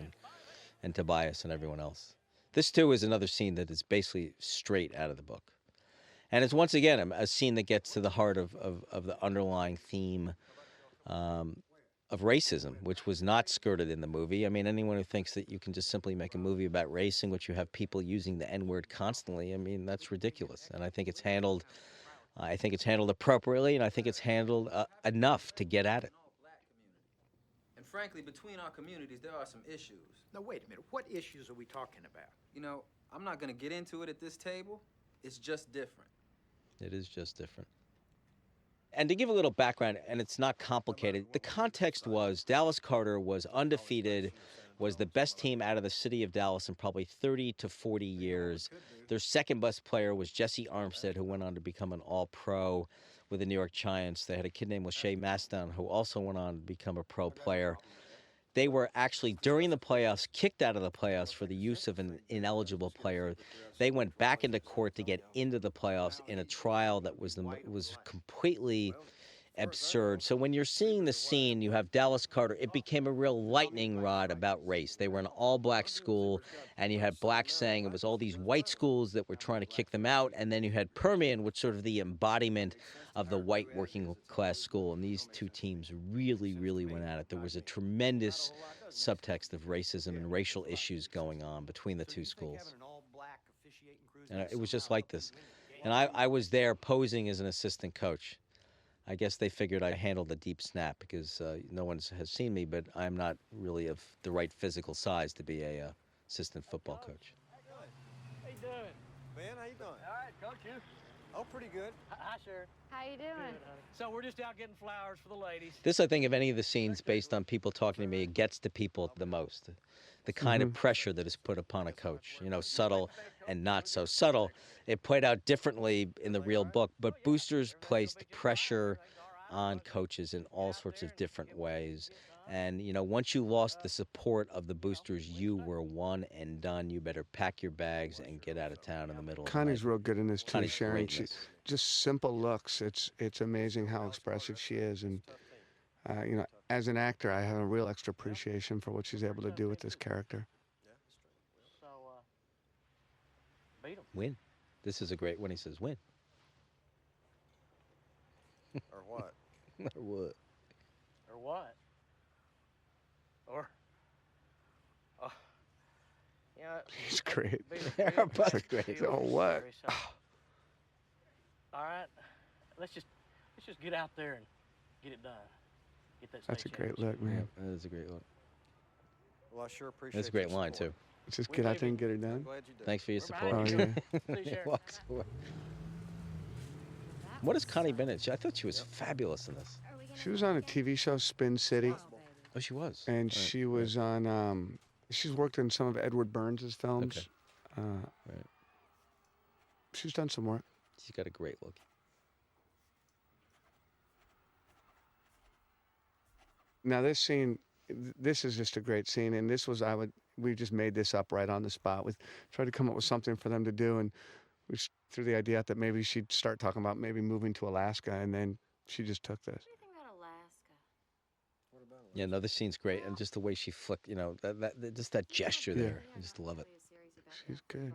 and Tobias and everyone else. This, too, is another scene that is basically straight out of the book. And it's, once again, a scene that gets to the heart of the underlying theme of racism, which was not skirted in the movie. Anyone who thinks that you can just simply make a movie about race in which you have people using the N-word constantly, that's ridiculous. And I think it's handled appropriately, and I think it's handled enough to get at it. And frankly, between our communities, there are some issues. Now, wait a minute. What issues are we talking about? I'm not going to get into it at this table. It's just different. It is just different. And to give a little background, and it's not complicated, the context was Dallas Carter was undefeated, was the best team out of the city of Dallas in probably 30 to 40 years. Their second best player was Jesse Armstead, who went on to become an all-pro with the New York Giants. They had a kid named Lachey Maston, who also went on to become a pro player. They were actually, during the playoffs, kicked out of the playoffs for the use of an ineligible player. They went back into court to get into the playoffs in a trial that was completely absurd. So when you're seeing the scene, you have Dallas Carter. It became a real lightning rod about race. They were an all-black school, and you had blacks saying it was all these white schools that were trying to kick them out, and then you had Permian, which sort of the embodiment of the white working-class school, and these two teams really, really went at it. There was a tremendous subtext of racism and racial issues going on between the two schools. And it was just like this. And I was there posing as an assistant coach. I guess they figured I handled the deep snap because no one has seen me, but I'm not really of the right physical size to be a assistant football coach. How you doing? Ben, how you doing? All right, Coach, you? Oh, pretty good. Hi, sir. How you doing? Good, honey. So we're just out getting flowers for the ladies. This, I think, of any of the scenes based on people talking to me, it gets to people the most. The kind of pressure that is put upon a coach, subtle and not so subtle. It played out differently in the real book, but boosters placed pressure on coaches in all sorts of different ways. And, once you lost the support of the boosters, you were one and done. You better pack your bags and get out of town in the middle of the night. Connie's real good in this too, Connie's Sharon. great in this. Just simple looks. It's amazing how expressive she is. And, as an actor, I have a real extra appreciation for what she's able to do with this character. So, beat 'em. Win. This is a great one. He says win. Or what? Or what? Or what? Or, He's great. They're both great. Oh, what? All right, let's just get out there and get it done. Get that. That's a state great look, man. That is a great look. Well, I sure appreciate That's a great your line, support. too. Let's just get out there and get her I'm done. glad you did. Thanks for your support. Oh, yeah. He walks away. What has Connie been in? I thought she was fabulous in this. She was on a TV show, Spin City. Oh, she was. And Right, she was on, she's worked in some of Edward Burns' films. Okay. Right. She's done some work. She's got a great look. Now this scene, this is just a great scene, and this was we just made this up right on the spot. We tried to come up with something for them to do, and we threw the idea out that maybe she'd start talking about maybe moving to Alaska, and then she just took this. Yeah, no, this scene's great, and just the way she flicked, just that gesture there, I just love it. She's good.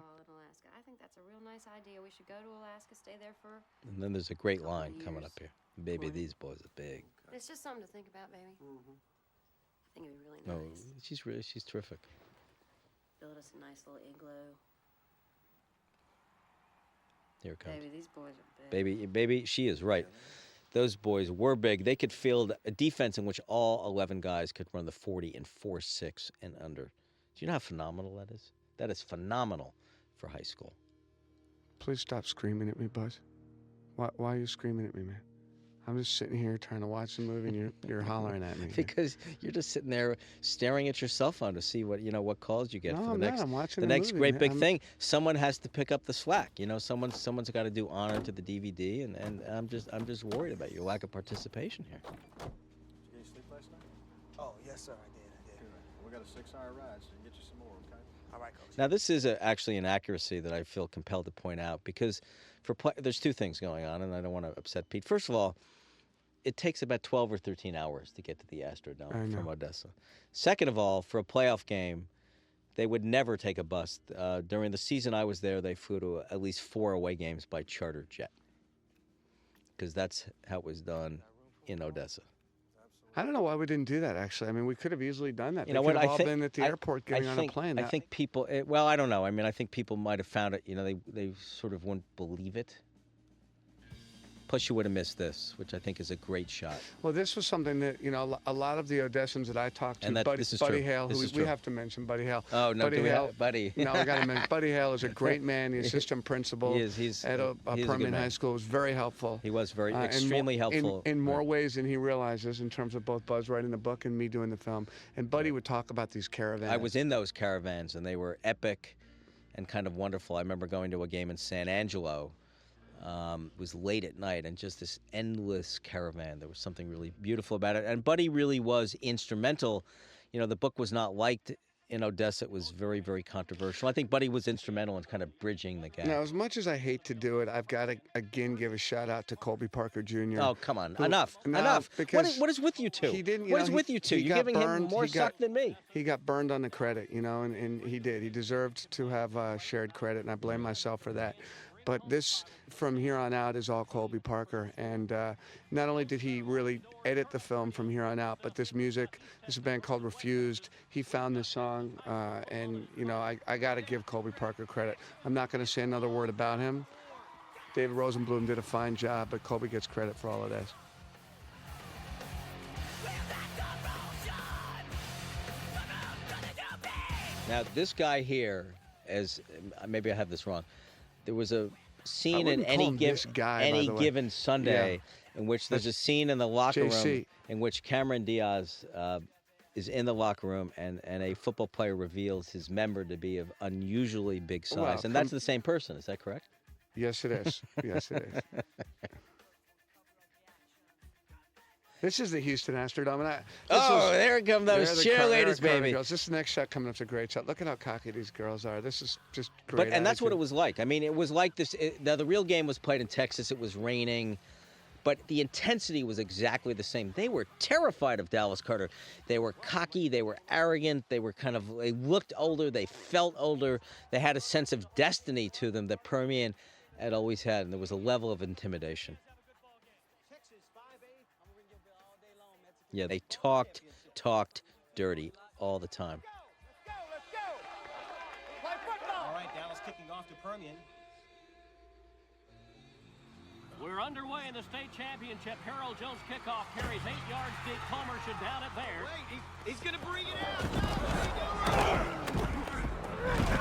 I think that's a real nice idea. We should go to Alaska, stay there for. And then there's a great line coming up here. Baby, these boys are big. It's just something to think about, baby. I think it'd be really No, nice. she's terrific. Build us a nice little igloo. Here it comes. Baby, these boys are big. Baby, she is right. Those boys were big. They could field a defense in which all 11 guys could run the 40 in 4.6 and under. Do you know how phenomenal that is? That is phenomenal for high school. Please stop screaming at me, Buzz. Why are you screaming at me, man? I'm just sitting here trying to watch the movie, and you're hollering at me. Because you're just sitting there staring at your cell phone to see what calls you get No, for the I'm next not. I'm watching the the next movie, great man. big thing. Someone has to pick up the slack. Someone's got to do honor to the DVD, and I'm just worried about your lack of participation here. Did you get any sleep last night? Oh, yes, sir, I did. Good. We got a 6-hour ride, so get you some more, okay? All right, Coach. Now, this is actually an accuracy that I feel compelled to point out because there's two things going on, and I don't want to upset Pete. First of all, it takes about 12 or 13 hours to get to the Astrodome from Odessa. Second of all, for a playoff game, they would never take a bus. During the season I was there, they flew to at least 4 away games by charter jet because that's how it was done in Odessa. I don't know why we didn't do that, actually. I mean, we could have easily done that. You know They what? could have I all think been at the airport getting on a plane. I think people. I don't know. I mean, I think people might have found it. They sort of wouldn't believe it. Plus, you would have missed this, which I think is a great shot. Well, this was something that, a lot of the Odessans that I talked to, And Buddy Hale, This is we true. have to mention Buddy Hale. Oh, no, Buddy do we Hale, have Buddy? No, I got to mention. Buddy Hale is a great man. He's assistant principal He's at he is a good Permian man. High School. He was very helpful. He was and extremely helpful. In more ways than he realizes in terms of both Buzz writing the book and me doing the film. And Buddy would talk about these caravans. I was in those caravans, and they were epic and kind of wonderful. I remember going to a game in San Angelo. It was late at night, and just this endless caravan. There was something really beautiful about it. And Buddy really was instrumental. The book was not liked in Odessa. It was very, very controversial. I think Buddy was instrumental in kind of bridging the gap. Now, as much as I hate to do it, I've got to, again, give a shout-out to Colby Parker Jr. Oh, come on. who- Enough. No, Enough. because What is with you two? He didn't. What is with you two? he You're got giving him burned. more He got- suck than me. He got burned on the credit, and he did. He deserved to have shared credit, and I blame myself for that. But this, from here on out, is all Colby Parker. And not only did he really edit the film from here on out, but this music, this is a band called Refused. He found this song, and, I got to give Colby Parker credit. I'm not going to say another word about him. David Rosenblum did a fine job, but Colby gets credit for all of this. Now, this guy here, maybe I have this wrong. There was a scene in wouldn't call any him this guy, by the way. given Sunday in which there's a scene in the locker room JC. in which Cameron Diaz is in the locker room and a football player reveals his member to be of unusually big size. Well, and that's the same person, is that correct? Yes, it is. Yes, it is. This is the Houston Astrodome. There come those cheerleaders, baby. Girls. This next shot coming up is a great shot. Look at how cocky these girls are. This is just great. And that's what it attitude. was like. I mean, it was like this. Now, the real game was played in Texas. It was raining. But the intensity was exactly the same. They were terrified of Dallas Carter. They were cocky. They were arrogant. They looked older. They felt older. They had a sense of destiny to them that Permian had always had. And there was a level of intimidation. Yeah, they talked dirty all the time. All right, Dallas kicking off to Permian. We're underway in the state championship. Harold Jones kickoff carries 8 yards deep. Palmer should down it there. Wait, he's going to bring it out.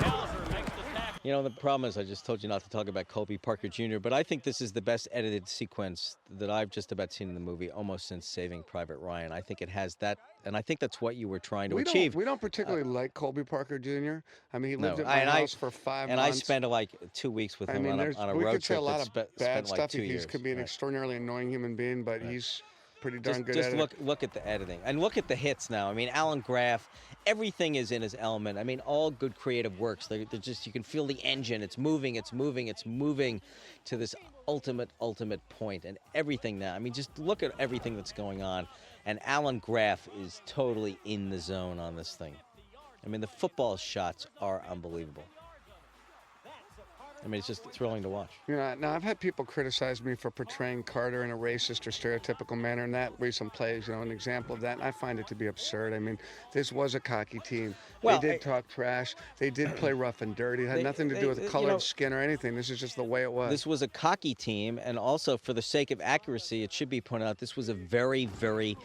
Hauser makes the tackle. You know, the problem is I just told you not to talk about Colby Parker Jr., but I think this is the best edited sequence that I've just about seen in the movie almost since Saving Private Ryan. I think it has that, and I think that's what you were trying to achieve. We don't particularly like Colby Parker Jr. I mean, he lived No, at my house for 5 months. And I spent like 2 weeks with him on a we road could say trip a lot that of bad spent like stuff. 2 years. He could be an extraordinarily annoying human being, but he's pretty darn good just at it. look at the editing and look at the hits now. I mean, Alan Graff, everything is in his element. I mean, all good creative works. They're just, you can feel the engine. It's moving to this ultimate point, and everything now. I mean, just look at everything that's going on, and Alan Graff is totally in the zone on this thing. I mean, the football shots are unbelievable. I mean, it's just thrilling to watch. You know, now I've had people criticize me for portraying Carter in a racist or stereotypical manner, and that recent play is, an example of that, and I find it to be absurd. I mean, this was a cocky team. Well, they did talk trash. They did play rough and dirty. It had nothing to do with the color of skin or anything. This is just the way it was. This was a cocky team, and also for the sake of accuracy, it should be pointed out this was a very, very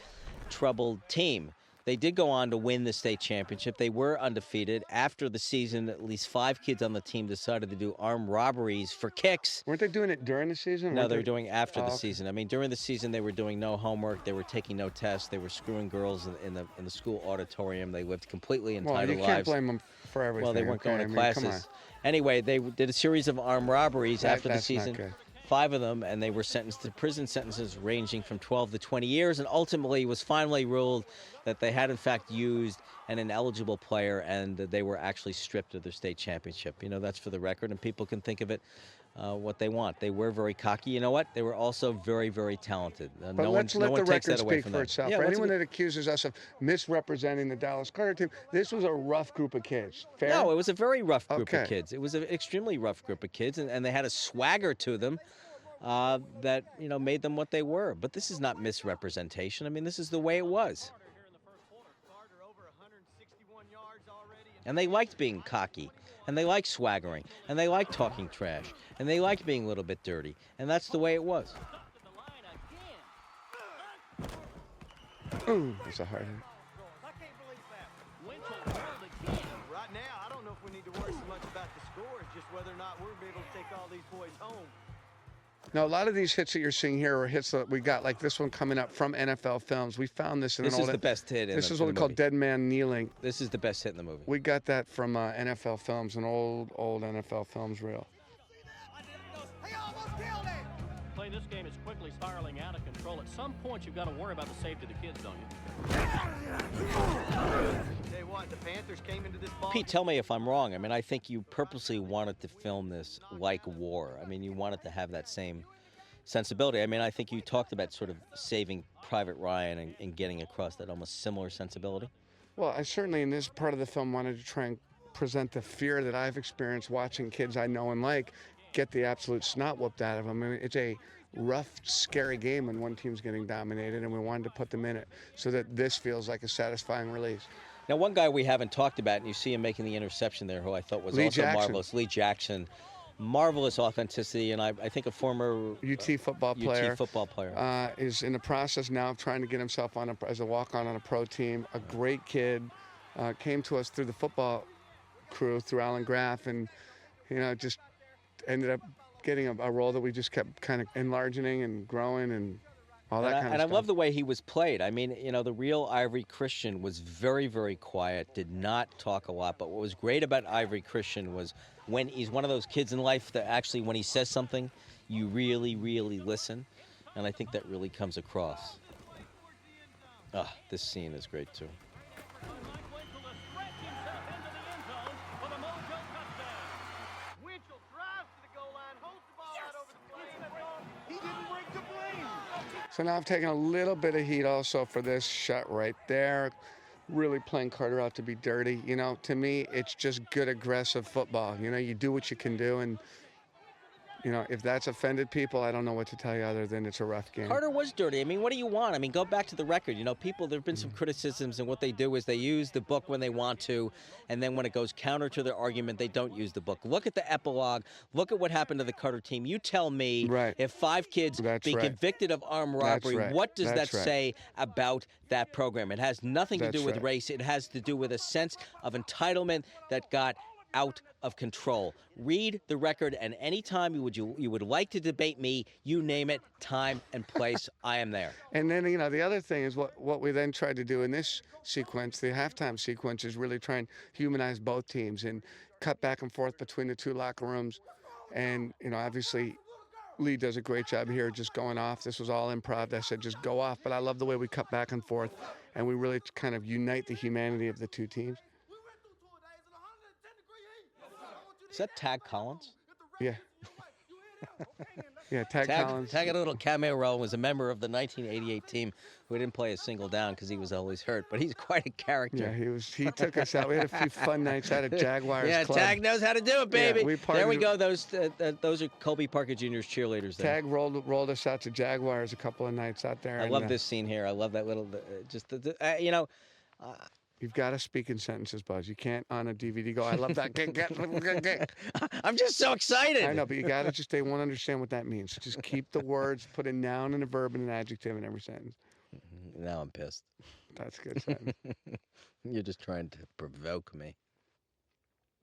troubled team. They did go on to win the state championship. They were undefeated. After the season, at least 5 kids on the team decided to do armed robberies for kicks. Weren't they doing it during the season? No, they were doing after the season. I mean, during the season, they were doing no homework. They were taking no tests. They were screwing girls in the school auditorium. They lived completely entitled lives. Well, you can't blame them for everything. Well, they weren't going to come classes. on. Anyway, they did a series of armed robberies after the season. Not good. 5 of them, and they were sentenced to prison sentences ranging from 12 to 20 years, and ultimately was finally ruled that they had in fact used an ineligible player, and that they were actually stripped of their state championship. You know, that's for the record, and people can think of it what they want. They were very cocky. You know what? They were also very, very talented. But let's let the record speak for itself. Yeah, for anyone that accuses us of misrepresenting the Dallas Carter team, this was a rough group of kids. Fair? No, it was a very rough group of kids. It was an extremely rough group of kids, and they had a swagger to them that, made them what they were. But this is not misrepresentation. I mean, this is the way it was. And they liked being cocky, and they liked swaggering, and they liked talking trash, and they liked being a little bit dirty. And that's the way it was. Ooh, that's a hard hit. Right now, I don't know if we need to worry so much about the score. It's just whether or not we're able to take all these boys home. Now, a lot of these hits that you're seeing here are hits that we got, like this one coming up from NFL Films. We found this in an old... This is the best hit in This is what we call Dead Man Kneeling. This is the best hit in the movie. We got that from NFL Films, an old NFL Films reel. Play this game is quickly spiraling out of control. At some point, you've got to worry about the safety of the kids, don't you? Tell you what, the Panthers came into this ball. Pete, tell me if I'm wrong. I mean, I think you purposely wanted to film this like war. I mean, you wanted to have that same sensibility. I mean, I think you talked about sort of Saving Private Ryan and getting across that almost similar sensibility. Well, I certainly, in this part of the film, wanted to try and present the fear that I've experienced watching kids I know and like get the absolute snot whooped out of them. I mean, it's a rough, scary game when one team's getting dominated, and we wanted to put them in it so that this feels like a satisfying release. Now, one guy we haven't talked about, and you see him making the interception there, who I thought was also marvelous, Lee Jackson. Marvelous authenticity, and I think a former UT football player, is in the process now of trying to get himself on as a walk-on on a pro team. A great kid, came to us through the football crew, through Alan Graff, and just ended up getting a role that we just kept kind of enlarging and growing and all that kind of stuff. And I love the way he was played. I mean, the real Ivory Christian was very, very quiet, did not talk a lot. But what was great about Ivory Christian was when he's one of those kids in life that actually, when he says something, you really, really listen. And I think that really comes across. This scene is great, too. So now I've taken a little bit of heat also for this shot right there. Really playing Carter out to be dirty. To me, it's just good aggressive football. You do what you can do, and you know, if that's offended people, I don't know what to tell you other than it's a rough game. Carter was dirty. I mean, what do you want? I mean, go back to the record. You know, people, there have been some criticisms, and what they do is they use the book when they want to, and then when it goes counter to their argument, they don't use the book. Look at the epilogue. Look at what happened to the Carter team. You tell me, if 5 kids be convicted of armed robbery, what does that say about that program? It has nothing to do with race. It has to do with a sense of entitlement that got out of control. Read the record, and anytime you would like to debate me, you name it, time and place, I am there. And then, you know, the other thing is what we then tried to do in this sequence, the halftime sequence, is really try and humanize both teams and cut back and forth between the 2 locker rooms. And, you know, obviously Lee does a great job here just going off. This was all improv. I said just go off, but I love the way we cut back and forth, and we really kind of unite the humanity of the 2 teams. Is that Tag Collins? Yeah. Yeah, Tag Collins. Tag had a little cameo role, was a member of the 1988 team who didn't play a single down because he was always hurt, but he's quite a character. Yeah, he took us out. We had a few fun nights out at Jaguars Club. Tag knows how to do it, baby. Yeah, there we go. Those are Colby Parker Jr.'s cheerleaders there. Tag rolled us out to Jaguars a couple of nights out there. I love this scene here. I love that little, you know. You've got to speak in sentences, Buzz. You can't on a DVD go, I love that. I'm just so excited. I know, but you got to they won't understand what that means. Just keep the words, put a noun and a verb and an adjective in every sentence. Now I'm pissed. That's good, Simon. You're just trying to provoke me.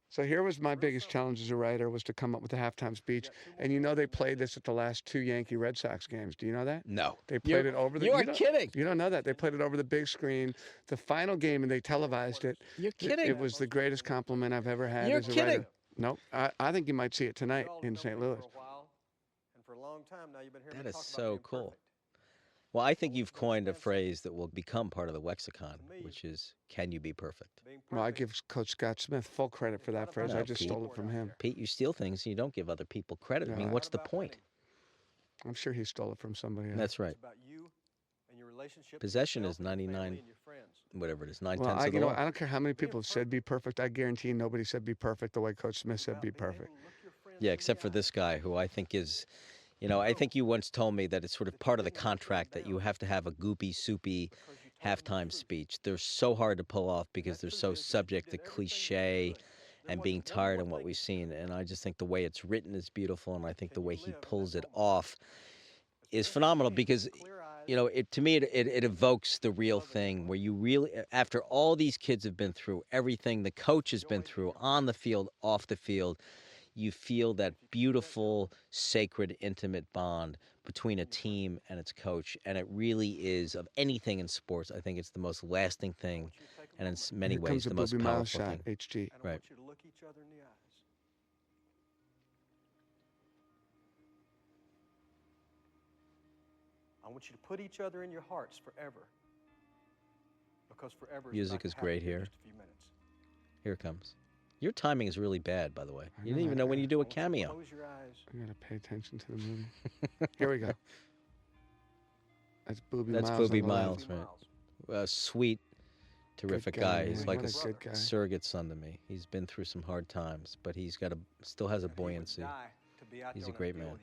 So here was my biggest challenge as a writer, was to come up with a halftime speech. And you know they played this at the last 2 Yankee Red Sox games. Do you know that? No. They played it over the... You are kidding. You don't know that. They played it over the big screen. The final game, and they televised it. You're kidding. It was the greatest compliment I've ever had as a writer. Nope. I think you might see it tonight in St. Louis. That is so cool. Well, I think you've coined a phrase that will become part of the lexicon, which is, can you be perfect? Well, I give Coach Scott Smith full credit for that phrase. No, I just stole it from him. Pete, you steal things and you don't give other people credit. I mean, what's the point? I'm sure he stole it from somebody else. That's right. Possession is 99, whatever it is, 9/10 well, of the law. I don't care how many people have said be perfect. I guarantee nobody said be perfect the way Coach Smith said be perfect. Yeah, except for this guy who I think is... You know, I think you once told me that it's sort of part of the contract that you have to have a goopy, soupy halftime speech. They're so hard to pull off because they're so subject to cliche and being tired of what we've seen. And I just think the way it's written is beautiful, and I think the way he pulls it off is phenomenal because, you know, to me, it evokes the real thing where you really, after all these kids have been through everything the coach has been through on the field, off the field, you feel that beautiful, sacred, intimate bond between a team and its coach. And it really is, of anything in sports, I think it's the most lasting thing, and in many ways the most powerful thing. HG. Right. I want you to look each other in the eyes. I want you to put each other in your hearts forever. Because forever Music is great here. Just a few minutes. Here it comes. Your timing is really bad, by the way. You didn't even know when you do a cameo. Close your eyes. I gotta pay attention to the movie. Here we go. That's Booby That's Miles. Booby Miles, right? Sweet, terrific Good guy. guy, He's man. like What a good guy. a surrogate son to me. He's been through some hard times, but he's still has a buoyancy. He's a great man.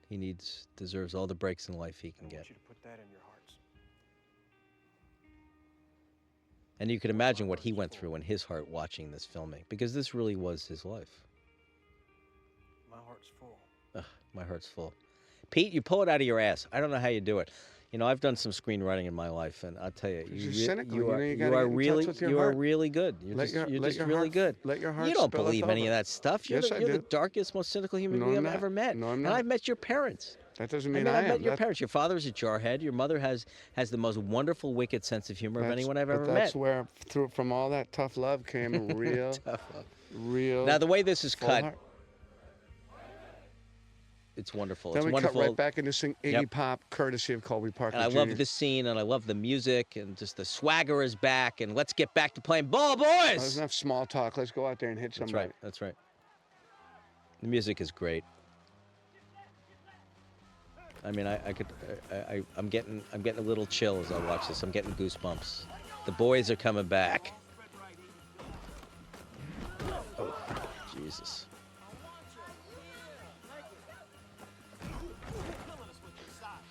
He deserves all the breaks in life he can get. I want you to put that in your hearts. And you can imagine what he went through in his heart watching this filming, because this really was his life. My heart's full. Ugh, my heart's full. Pete, you pull it out of your ass. I don't know how you do it. You know, I've done some screenwriting in my life, and I'll tell you, You're cynical. you You know, are you gotta get in touch really, with your you are heart. really good. You're Let just, your- you're let just your really heart- good. let your heart You don't spill believe any of over. that stuff. You're, Yes, I you're the do. darkest, most cynical human No, being I'm I've not. ever met. No, I'm and not. I've met your parents. That doesn't I mean mean, I I've met am. your parents. Your father's a jarhead. Your mother has the most wonderful, wicked sense of humor of anyone I've ever met. That's where, from all that tough love came a real, real. Now, the way this is full cut, heart. it's wonderful. Then It's we wonderful. cut right back into Iggy Yep. Pop, courtesy of Colby Parker And I Jr. love the scene, and I love the music, and just the swagger is back, and let's get back to playing ball, boys! Oh, there's enough small talk. Let's go out there and hit That's somebody. right. That's right. The music is great. I mean, I'm getting a little chill as I watch this. I'm getting goosebumps. The boys are coming back. Oh, Jesus.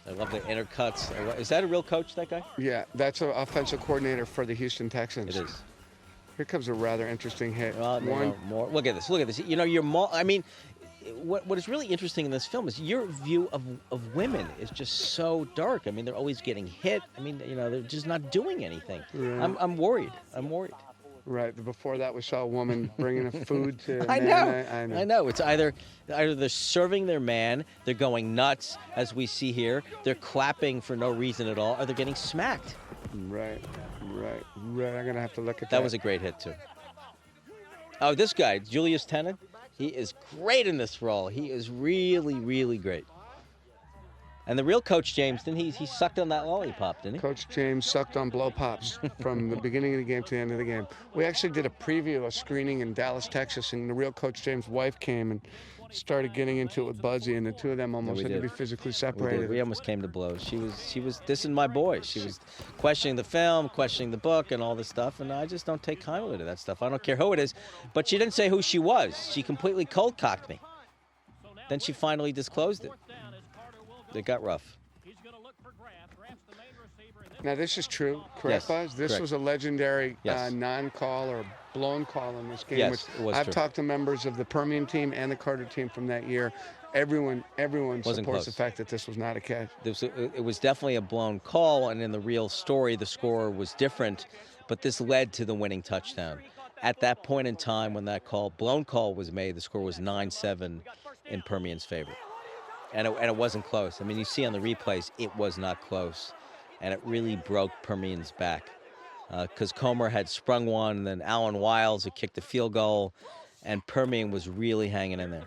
I love the intercuts. Is that a real coach, that guy? Yeah, that's an offensive coordinator for the Houston Texans. It is. Here comes a rather interesting hit. More. Look at this. Look at this. You know, I mean, what is really interesting in this film is your view of women is just so dark. I mean, they're always getting hit. I mean, you know, they're just not doing anything. Right. I'm worried. I'm worried. Right. Before that, we saw a woman bringing a food to a I man. know. I know. It's either they're serving their man, they're going nuts, as we see here, they're clapping for no reason at all, or they're getting smacked. Right. I'm going to have to look at that. That was a great hit, too. Oh, this guy, Julius Tennant, he is great in this role. He is really, really great. And the real Coach James, didn't he sucked on that lollipop, didn't he? Coach James sucked on blow pops from the beginning of the game to the end of the game. We actually did a screening in Dallas, Texas, and the real Coach James' wife came and started getting into it with Buzzy, and the two of them almost had to be physically separated. We almost came to blows. She was dissing my boy. She was questioning the film, questioning the book, and all this stuff, and I just don't take kindly to that stuff. I don't care who it is, but she didn't say who she was. She completely cold-cocked me. Then she finally disclosed it. It got rough. Now, this is true, correct, Buzz? This was a legendary non-call or blown call in this game. Yes, which it was I've true. talked to members of the Permian team and the Carter team from that year. Everyone supports close. the fact that this was not a catch. It was definitely a blown call, and in the real story, the score was different, but this led to the winning touchdown. At that point in time when that blown call was made, the score was 9-7 in Permian's favor. And it wasn't close. I mean, you see on the replays, it was not close. And it really broke Permian's back. Because Comer had sprung one, and then Alan Wiles had kicked the field goal, and Permian was really hanging in there.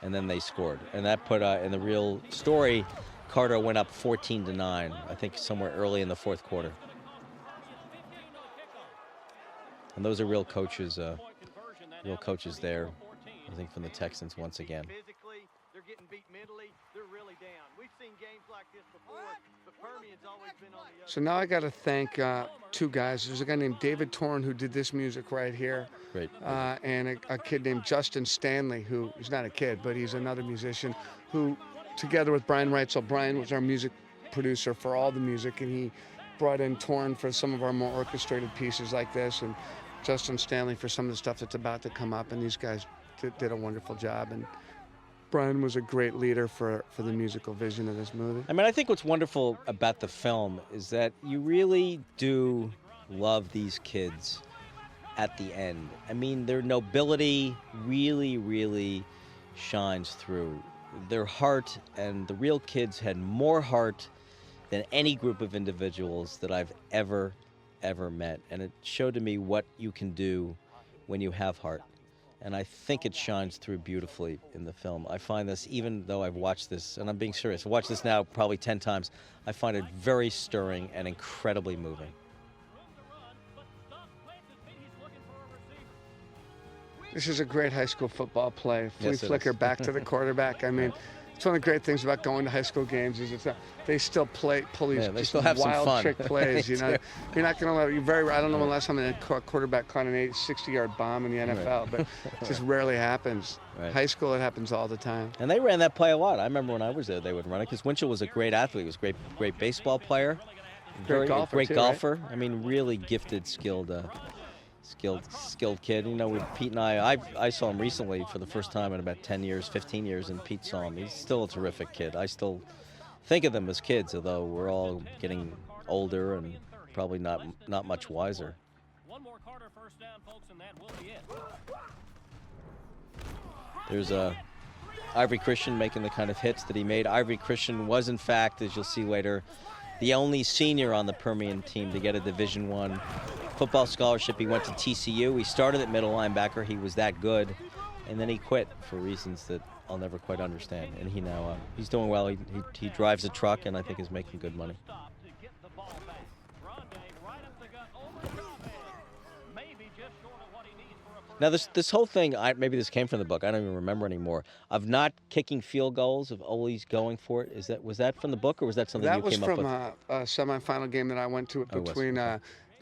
And then they scored. And that put, in the real story, Carter went up 14-9, I think somewhere early in the fourth quarter. And those are real coaches there. I think from the Texans once again. Physically, they're getting beat mentally, they're really down. We've seen games like this before, but Permian's always been on the other. So now I got to thank two guys. There's a guy named David Torn who did this music right here. Great. And a kid named Justin Stanley, who is not a kid, but he's another musician, who together with Brian Wright, so Brian was our music producer for all the music, and he brought in Torn for some of our more orchestrated pieces like this, and Justin Stanley for some of the stuff that's about to come up, and these guys did a wonderful job, and Brian was a great leader for the musical vision of this movie. I mean, I think what's wonderful about the film is that you really do love these kids at the end. I mean, their nobility really, really shines through. Their heart, and the real kids had more heart than any group of individuals that I've ever met. And it showed to me what you can do when you have heart. And I think it shines through beautifully in the film. I find this, even though I've watched this, and I'm being serious, I've watched this now probably 10 times, I find it very stirring and incredibly moving. This is a great high school football play. Flea Yes, it flicker is. back to the quarterback. I mean, it's one of the great things about going to high school games is they still pull these They just still have some wild fun. trick plays. They You know, do. you're not going to let. I don't know when the last time a quarterback caught an 60-yard bomb in the NFL, but it just rarely happens. Right. High school, it happens all the time. And they ran that play a lot. I remember when I was there, they would run it because Winchell was a great athlete. He was a great baseball player, Great golfer, great too, golfer. Right? I mean, really gifted, skilled kid. You know, with Pete and I saw him recently for the first time in about 10 years, 15 years, and Pete saw him. He's still a terrific kid. I still think of them as kids, although we're all getting older and probably not much wiser. One more Carter first down, folks, and that will be it. There's Ivory Christian making the kind of hits that he made. Ivory Christian was, in fact, as you'll see later, the only senior on the Permian team to get a Division I football scholarship. He went to TCU. He started at middle linebacker. He was that good, and then he quit for reasons that I'll never quite understand. And he now he's doing well. He drives a truck, and I think is making good money. Now, this whole thing, maybe this came from the book. I don't even remember anymore. Of not kicking field goals, of always going for it. Was that from the book, or was that something you came up with? That was from a semifinal game that I went to between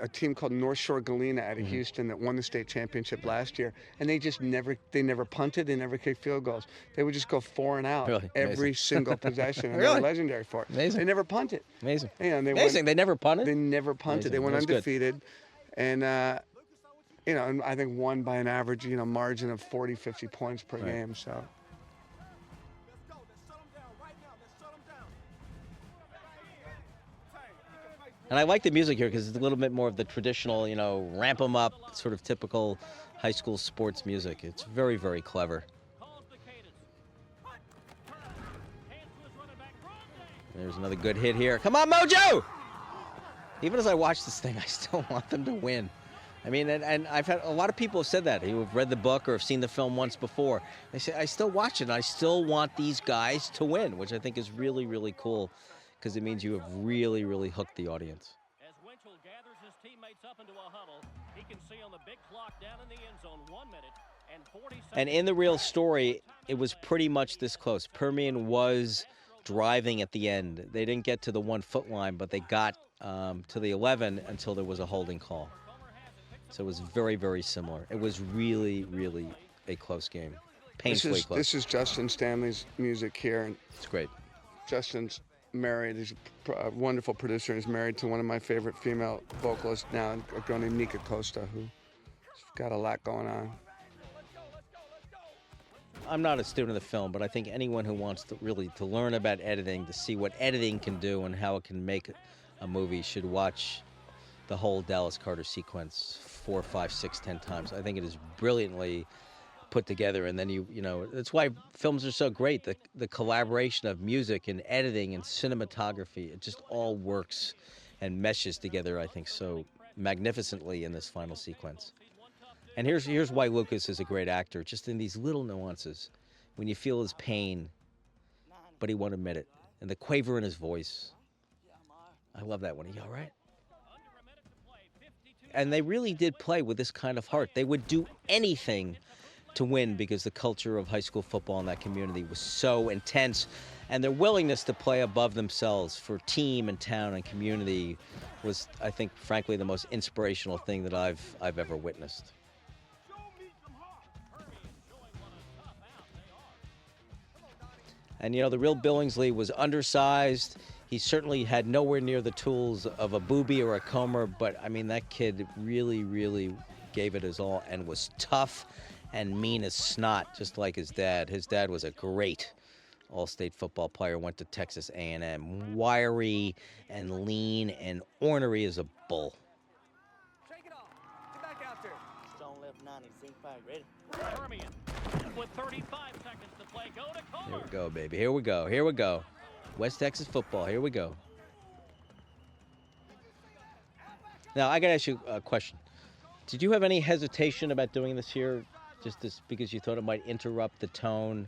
a team called North Shore Galena out of Houston that won the state championship last year, and they just never punted, they never kicked field goals. They would just go 4 and out Really? every Amazing. single possession, and Really? they were legendary for it. Amazing. They never punted. Amazing. And they Amazing. They never punted? They never punted. Amazing. They went That's good. undefeated, and and I think won by an average margin of 40, 50 points per game. So. And I like the music here because it's a little bit more of the traditional, ramp 'em up, sort of typical high school sports music. It's very, very clever. There's another good hit here. Come on, Mojo! Even as I watch this thing, I still want them to win. I mean, and I've had a lot of people have said that, who have read the book or have seen the film once before. They say, I still watch it, and I still want these guys to win, which I think is really, really cool, because it means you have really, really hooked the audience. As Winchell gathers his teammates up into a huddle, he can see on the big clock down in the end zone 1 minute and 40 seconds. And in the real story, it was pretty much this close. Permian was driving at the end. They didn't get to the 1 foot line, but they got to the 11 until there was a holding call. So it was very, very similar. It was really, really a close game. Painfully close. This is Justin Stanley's music here. And it's great. Justin's married. He's a wonderful producer. He's married to one of my favorite female vocalists now, a girl named Nika Costa, who's got a lot going on. I'm not a student of the film, but I think anyone who wants to really to learn about editing, to see what editing can do and how it can make a movie, should watch the whole Dallas Carter sequence 4, 5, 6, 10 times. I think it is brilliantly put together, and then that's why films are so great. The collaboration of music and editing and cinematography, it just all works and meshes together, I think, so magnificently in this final sequence. And here's why Lucas is a great actor, just in these little nuances. When you feel his pain, but he won't admit it. And the quaver in his voice. I love that one. Are you all right? And they really did play with this kind of heart. They would do anything to win because the culture of high school football in that community was so intense. And their willingness to play above themselves for team and town and community was, I think, frankly, the most inspirational thing that I've ever witnessed. And, the real Billingsley was undersized. He certainly had nowhere near the tools of a Booby or a Comer, but, I mean, that kid really, really gave it his all and was tough and mean as snot, just like his dad. His dad was a great all-state football player, went to Texas A&M. Wiry and lean and ornery as a bull. Shake it off. Get back out there. Stone left 90, zinc 5, ready? Permian with 35 seconds to play. Go to Comer. Here we go, baby. Here we go. Here we go. West Texas football. Here we go. Now, I got to ask you a question. Did you have any hesitation about doing this here, because you thought it might interrupt the tone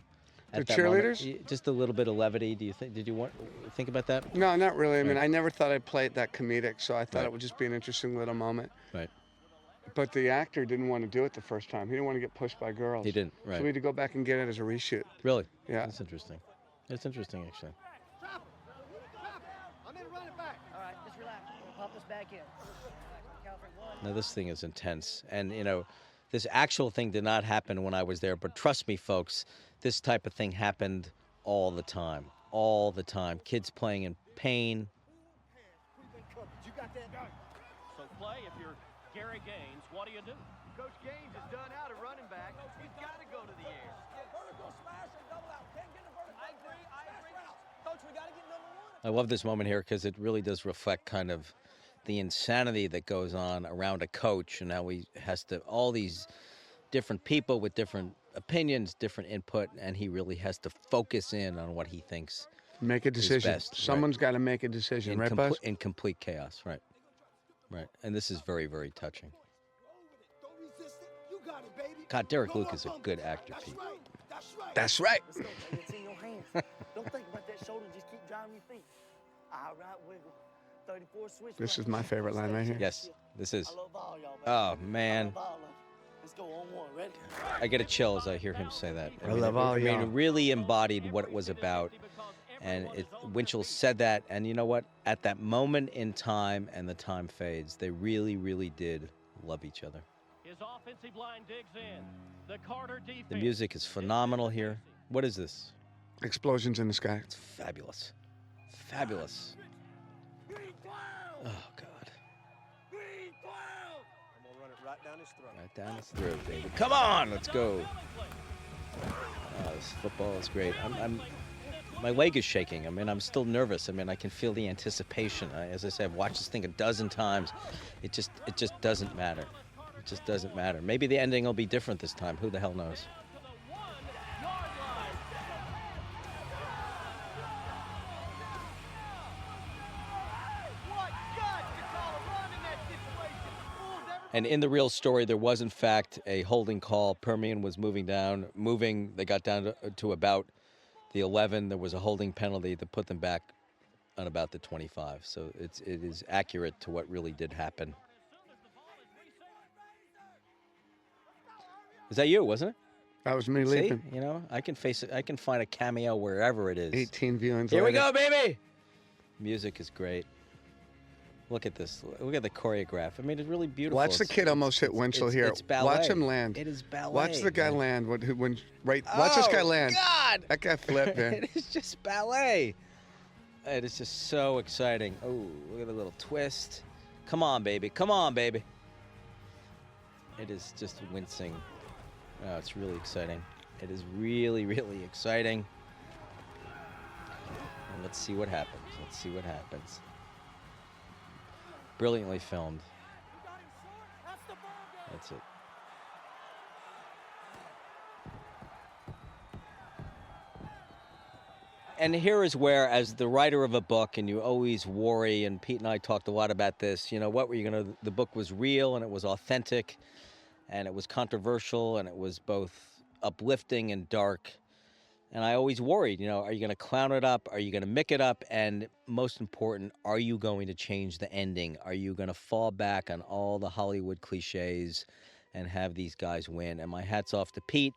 at The that cheerleaders? moment? Just a little bit of levity. Did you think about that? No, not really. I mean, Right. I never thought I'd play it that comedic, so I thought Right. it would just be an interesting little moment. Right. But the actor didn't want to do it the first time. He didn't want to get pushed by girls. He didn't, right. So we had to go back and get it as a reshoot. Really? Yeah. That's interesting. That's interesting, actually. I'm in running back. All right, just relax. We'll pop this back in. Now, this thing is intense. And, this actual thing did not happen when I was there. But trust me, folks, this type of thing happened all the time. All the time. Kids playing in pain. You got that done. So play, if you're Gary Gaines, what do you do? Coach Gaines is done out at running back. He's got to go to the air. Vertical smash and double out. Can't get the vertical. I agree. Coach, we got to get number 1. I love this moment here because it really does reflect kind of the insanity that goes on around a coach and how he has to, all these different people with different opinions, different input, and he really has to focus in on what he thinks. Make a decision. Best, Someone's got to make a decision, right, Buzz? In complete chaos, right. Right. And this is very, very touching. God, Derek Luke is a good actor, Pete. That's right. Let's go, baby. It's in your hands. Don't think about that shoulder. Just keep driving your feet. All right, wiggle. 34 switch. This is my favorite line right here. Yes, this is. I love all y'all, baby. Oh, man. I love all of you. Let's go on one. Ready? I get a chill as I hear him say that. I love all I mean, y'all. it really embodied what it was about. And Winchell said that, and you know what? At that moment in time, and the time fades, they really, really did love each other. His offensive line digs in. The Carter defense. The music is phenomenal here. What is this? Explosions in the sky. It's fabulous. Fabulous. Oh, God. I'm going to run it right down his throat. Right down his throat, baby. Come on, let's go. Oh, this football is great. My leg is shaking. I mean, I'm still nervous. I mean, I can feel the anticipation. As I said, I've watched this thing a dozen times. It just doesn't matter. It just doesn't matter. Maybe the ending will be different this time. Who the hell knows? And in the real story, there was, in fact, a holding call. Permian was moving. They got down to about the 11. There was a holding penalty to put them back on about the 25. So it is accurate to what really did happen. Is that you, wasn't it? That was me See? leaving. You know, I can face it. I can find a cameo wherever it is. 18 viewings Here we later. go, baby! Music is great. Look at this. Look at the choreograph. I mean, it's really beautiful. Watch the kid almost hit Winchell here. It's ballet. Watch him land. It is ballet. Watch the guy land. Watch this guy land. God! That guy flipped, man. It is just ballet. It is just so exciting. Oh, look at the little twist. Come on, baby. Come on, baby. It is just wincing. Oh, it's really exciting. It is really, really exciting. And let's see what happens. Let's see what happens. Brilliantly filmed. That's it. And here is where, as the writer of a book, and you always worry, and Pete and I talked a lot about this, you know, what were you going to, the book was real, and it was authentic, and it was controversial, and it was both uplifting and dark. And I always worried, you know, are you going to clown it up? Are you going to mick it up? And most important, are you going to change the ending? Are you going to fall back on all the Hollywood cliches and have these guys win? And my hat's off to Pete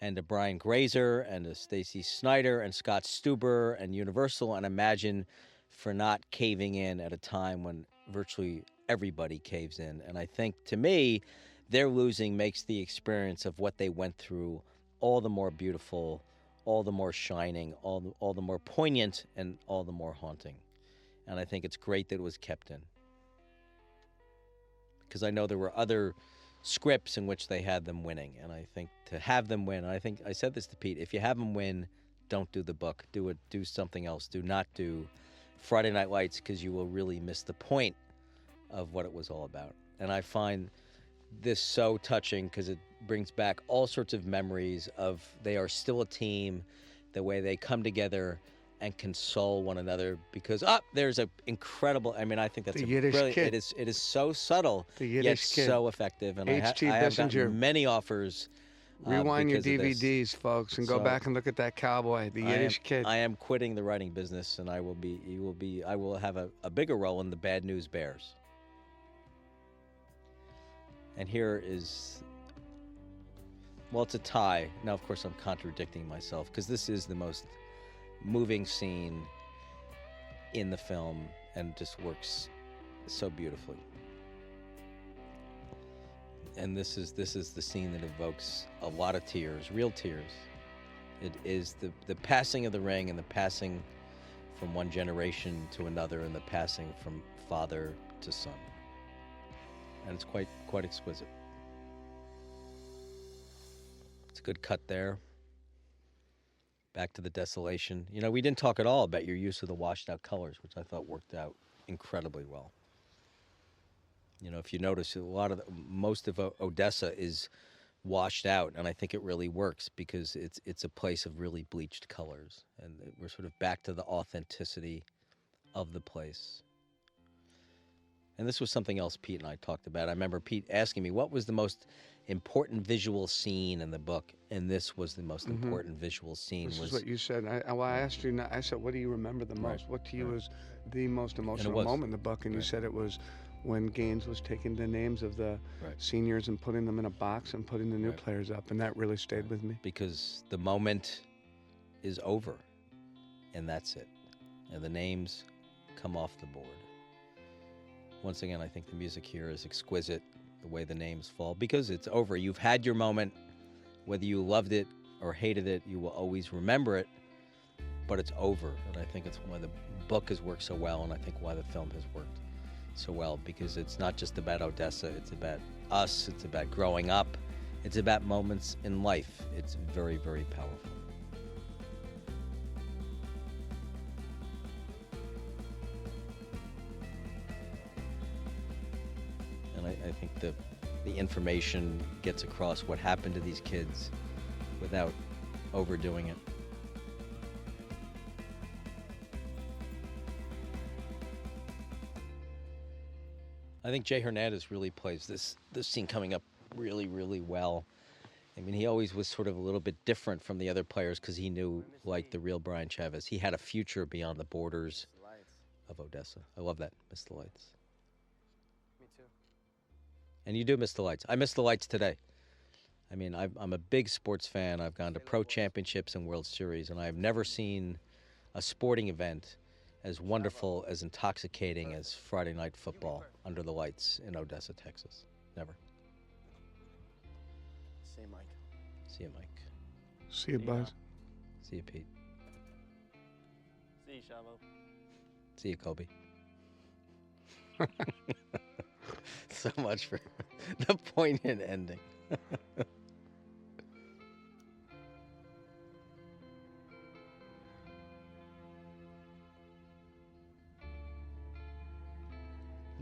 and to Brian Grazer and to Stacey Snider and Scott Stuber and Universal and Imagine for not caving in at a time when virtually everybody caves in. And I think, to me, their losing makes the experience of what they went through all the more beautiful, all the more shining, all the more poignant, and all the more haunting. And I think it's great that it was kept in. Because I know there were other scripts in which they had them winning. And I think to have them win, and I think I said this to Pete, if you have them win, don't do the book. Do something else. Do not do Friday Night Lights, because you will really miss the point of what it was all about. And I find this so touching because it brings back all sorts of memories of they are still a team, the way they come together and console one another, because there's an incredible, I mean, I think that's The a Yiddish brilliant kid. It is so subtle The yet Yiddish kid. so effective, and I H.T. have Bissinger. gotten many offers. Rewind your because of this. DVDs, folks, and go So, back and look at that cowboy, the Yiddish kid. I am quitting the writing business, and I will have a bigger role in the Bad News Bears. And here is, well, it's a tie. Now, of course, I'm contradicting myself because this is the most moving scene in the film and just works so beautifully. And this is the scene that evokes a lot of tears, real tears. It is the passing of the ring and the passing from one generation to another and the passing from father to son. And it's quite exquisite. It's a good cut there. Back to the desolation. You know, we didn't talk at all about your use of the washed out colors, which I thought worked out incredibly well. You know, if you notice, most of Odessa is washed out, and I think it really works because it's a place of really bleached colors, and we're sort of back to the authenticity of the place. And this was something else Pete and I talked about. I remember Pete asking me, what was the most important visual scene in the book? And this was the most important visual scene. This is what you said. I asked you, I said, what do you remember the most? What to you was the most emotional moment in the book? And you said it was when Gaines was taking the names of the seniors and putting them in a box and putting the new players up. And that really stayed with me. Because the moment is over. and that's it. And the names come off the board. Once again, I think the music here is exquisite, the way the names fall, because it's over. You've had your moment. Whether you loved it or hated it, you will always remember it, but it's over. And I think it's why the book has worked so well, and I think why the film has worked so well, because it's not just about Odessa, it's about us, it's about growing up, it's about moments in life. It's very, very powerful. And I think the information gets across what happened to these kids without overdoing it. I think Jay Hernandez really plays this scene coming up really, really well. I mean, he always was sort of a little bit different from the other players because he knew, like the real Brian Chavez, he had a future beyond the borders of Odessa. I love that, Miss the Lights. Me too. And you do miss the lights. I miss the lights today. I mean, I'm a big sports fan. I've gone to pro championships and World Series, and I've never seen a sporting event as wonderful, as intoxicating as Friday night football under the lights in Odessa, Texas. Never. See you, Mike. See you, Mike. See you, Buzz. See you, Pete. See you, Shavo. See you, Kobe. So much for the poignant ending.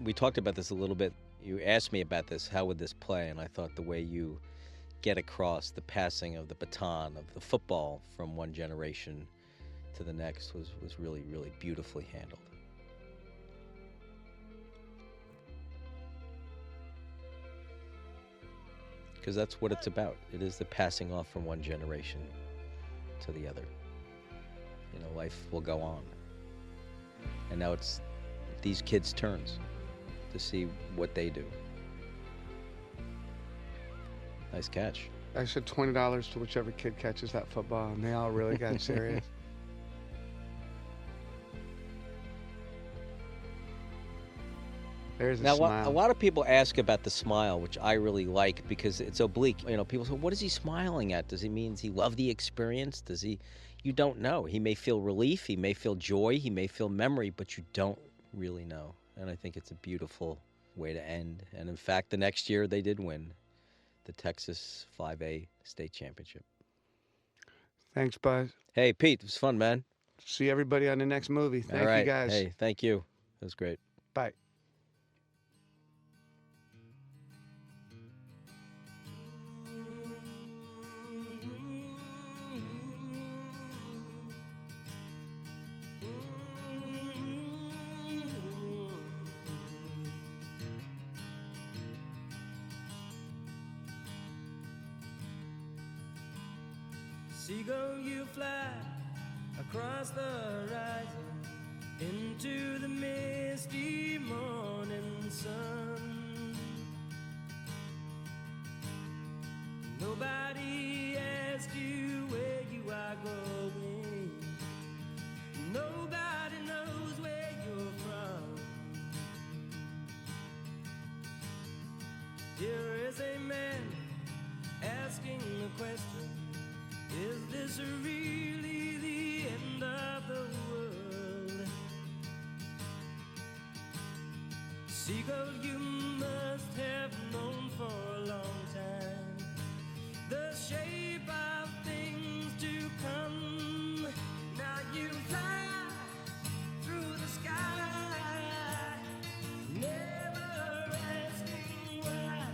We talked about this a little bit. You asked me about this, how would this play? And I thought the way you get across the passing of the baton of the football from one generation to the next was really, really beautifully handled. Because that's what it's about. It is the passing off from one generation to the other. You know, life will go on. And now it's these kids' turns to see what they do. Nice catch. I said $20 to whichever kid catches that football, and they all really got serious. There's a Now, smile. a lot of people ask about the smile, which I really like because it's oblique. You know, people say, what is he smiling at? Does he mean he loved the experience? Does he? You don't know. He may feel relief, he may feel joy, he may feel memory, but you don't really know. And I think it's a beautiful way to end. And in fact, the next year they did win the Texas 5A state championship. Thanks, Buzz. Hey, Pete, it was fun, man. See everybody on the next movie. All Thank right. you, guys. Hey, thank you. It was great. Bye. Seagull, you fly across the horizon into the misty morning sun. Nobody asked you where you are going. Nobody knows where you're from. Here is a man asking the question, is this really the end of the world? Seagull, you must have known for a long time the shape of things to come. Now you fly through the sky, never asking why,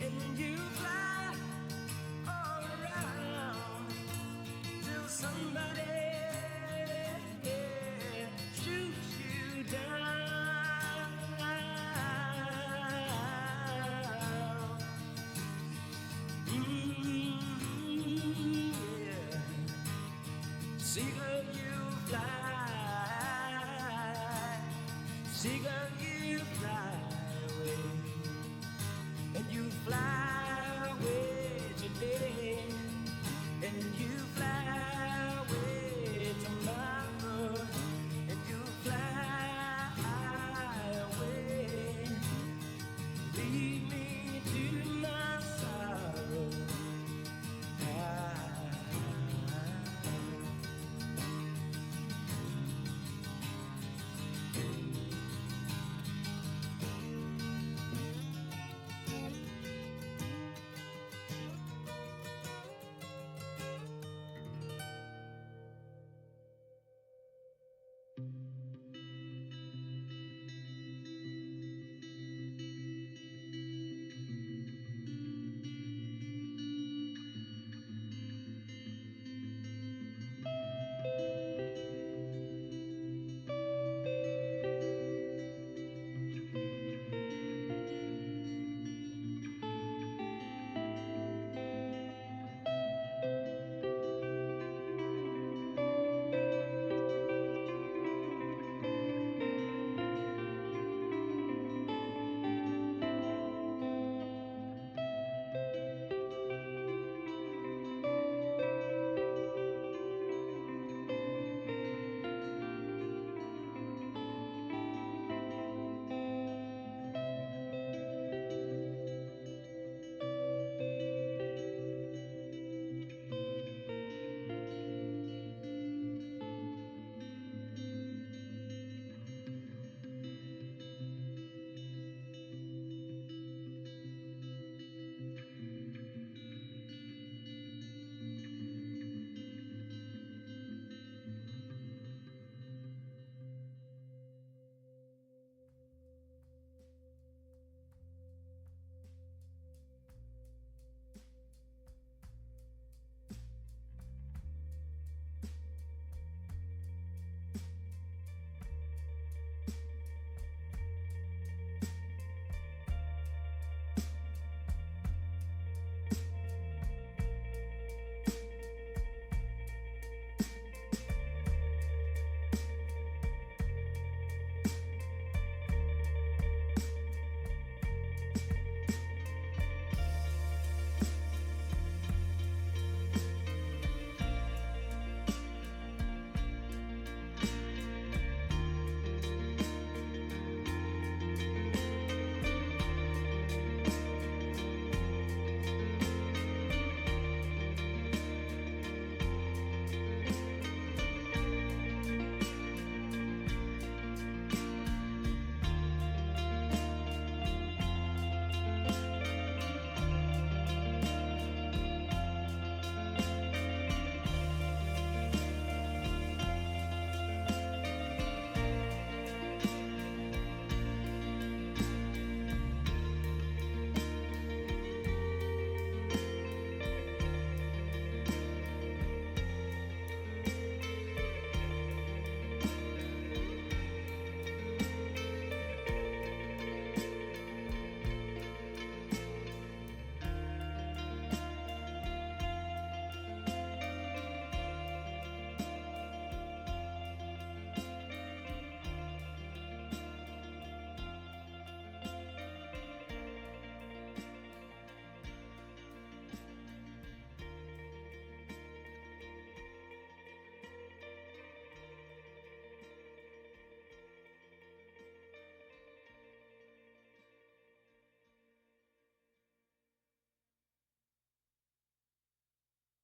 and you fly all around till somebody shoots you down. Yeah. Seagull, you fly. Seagull, you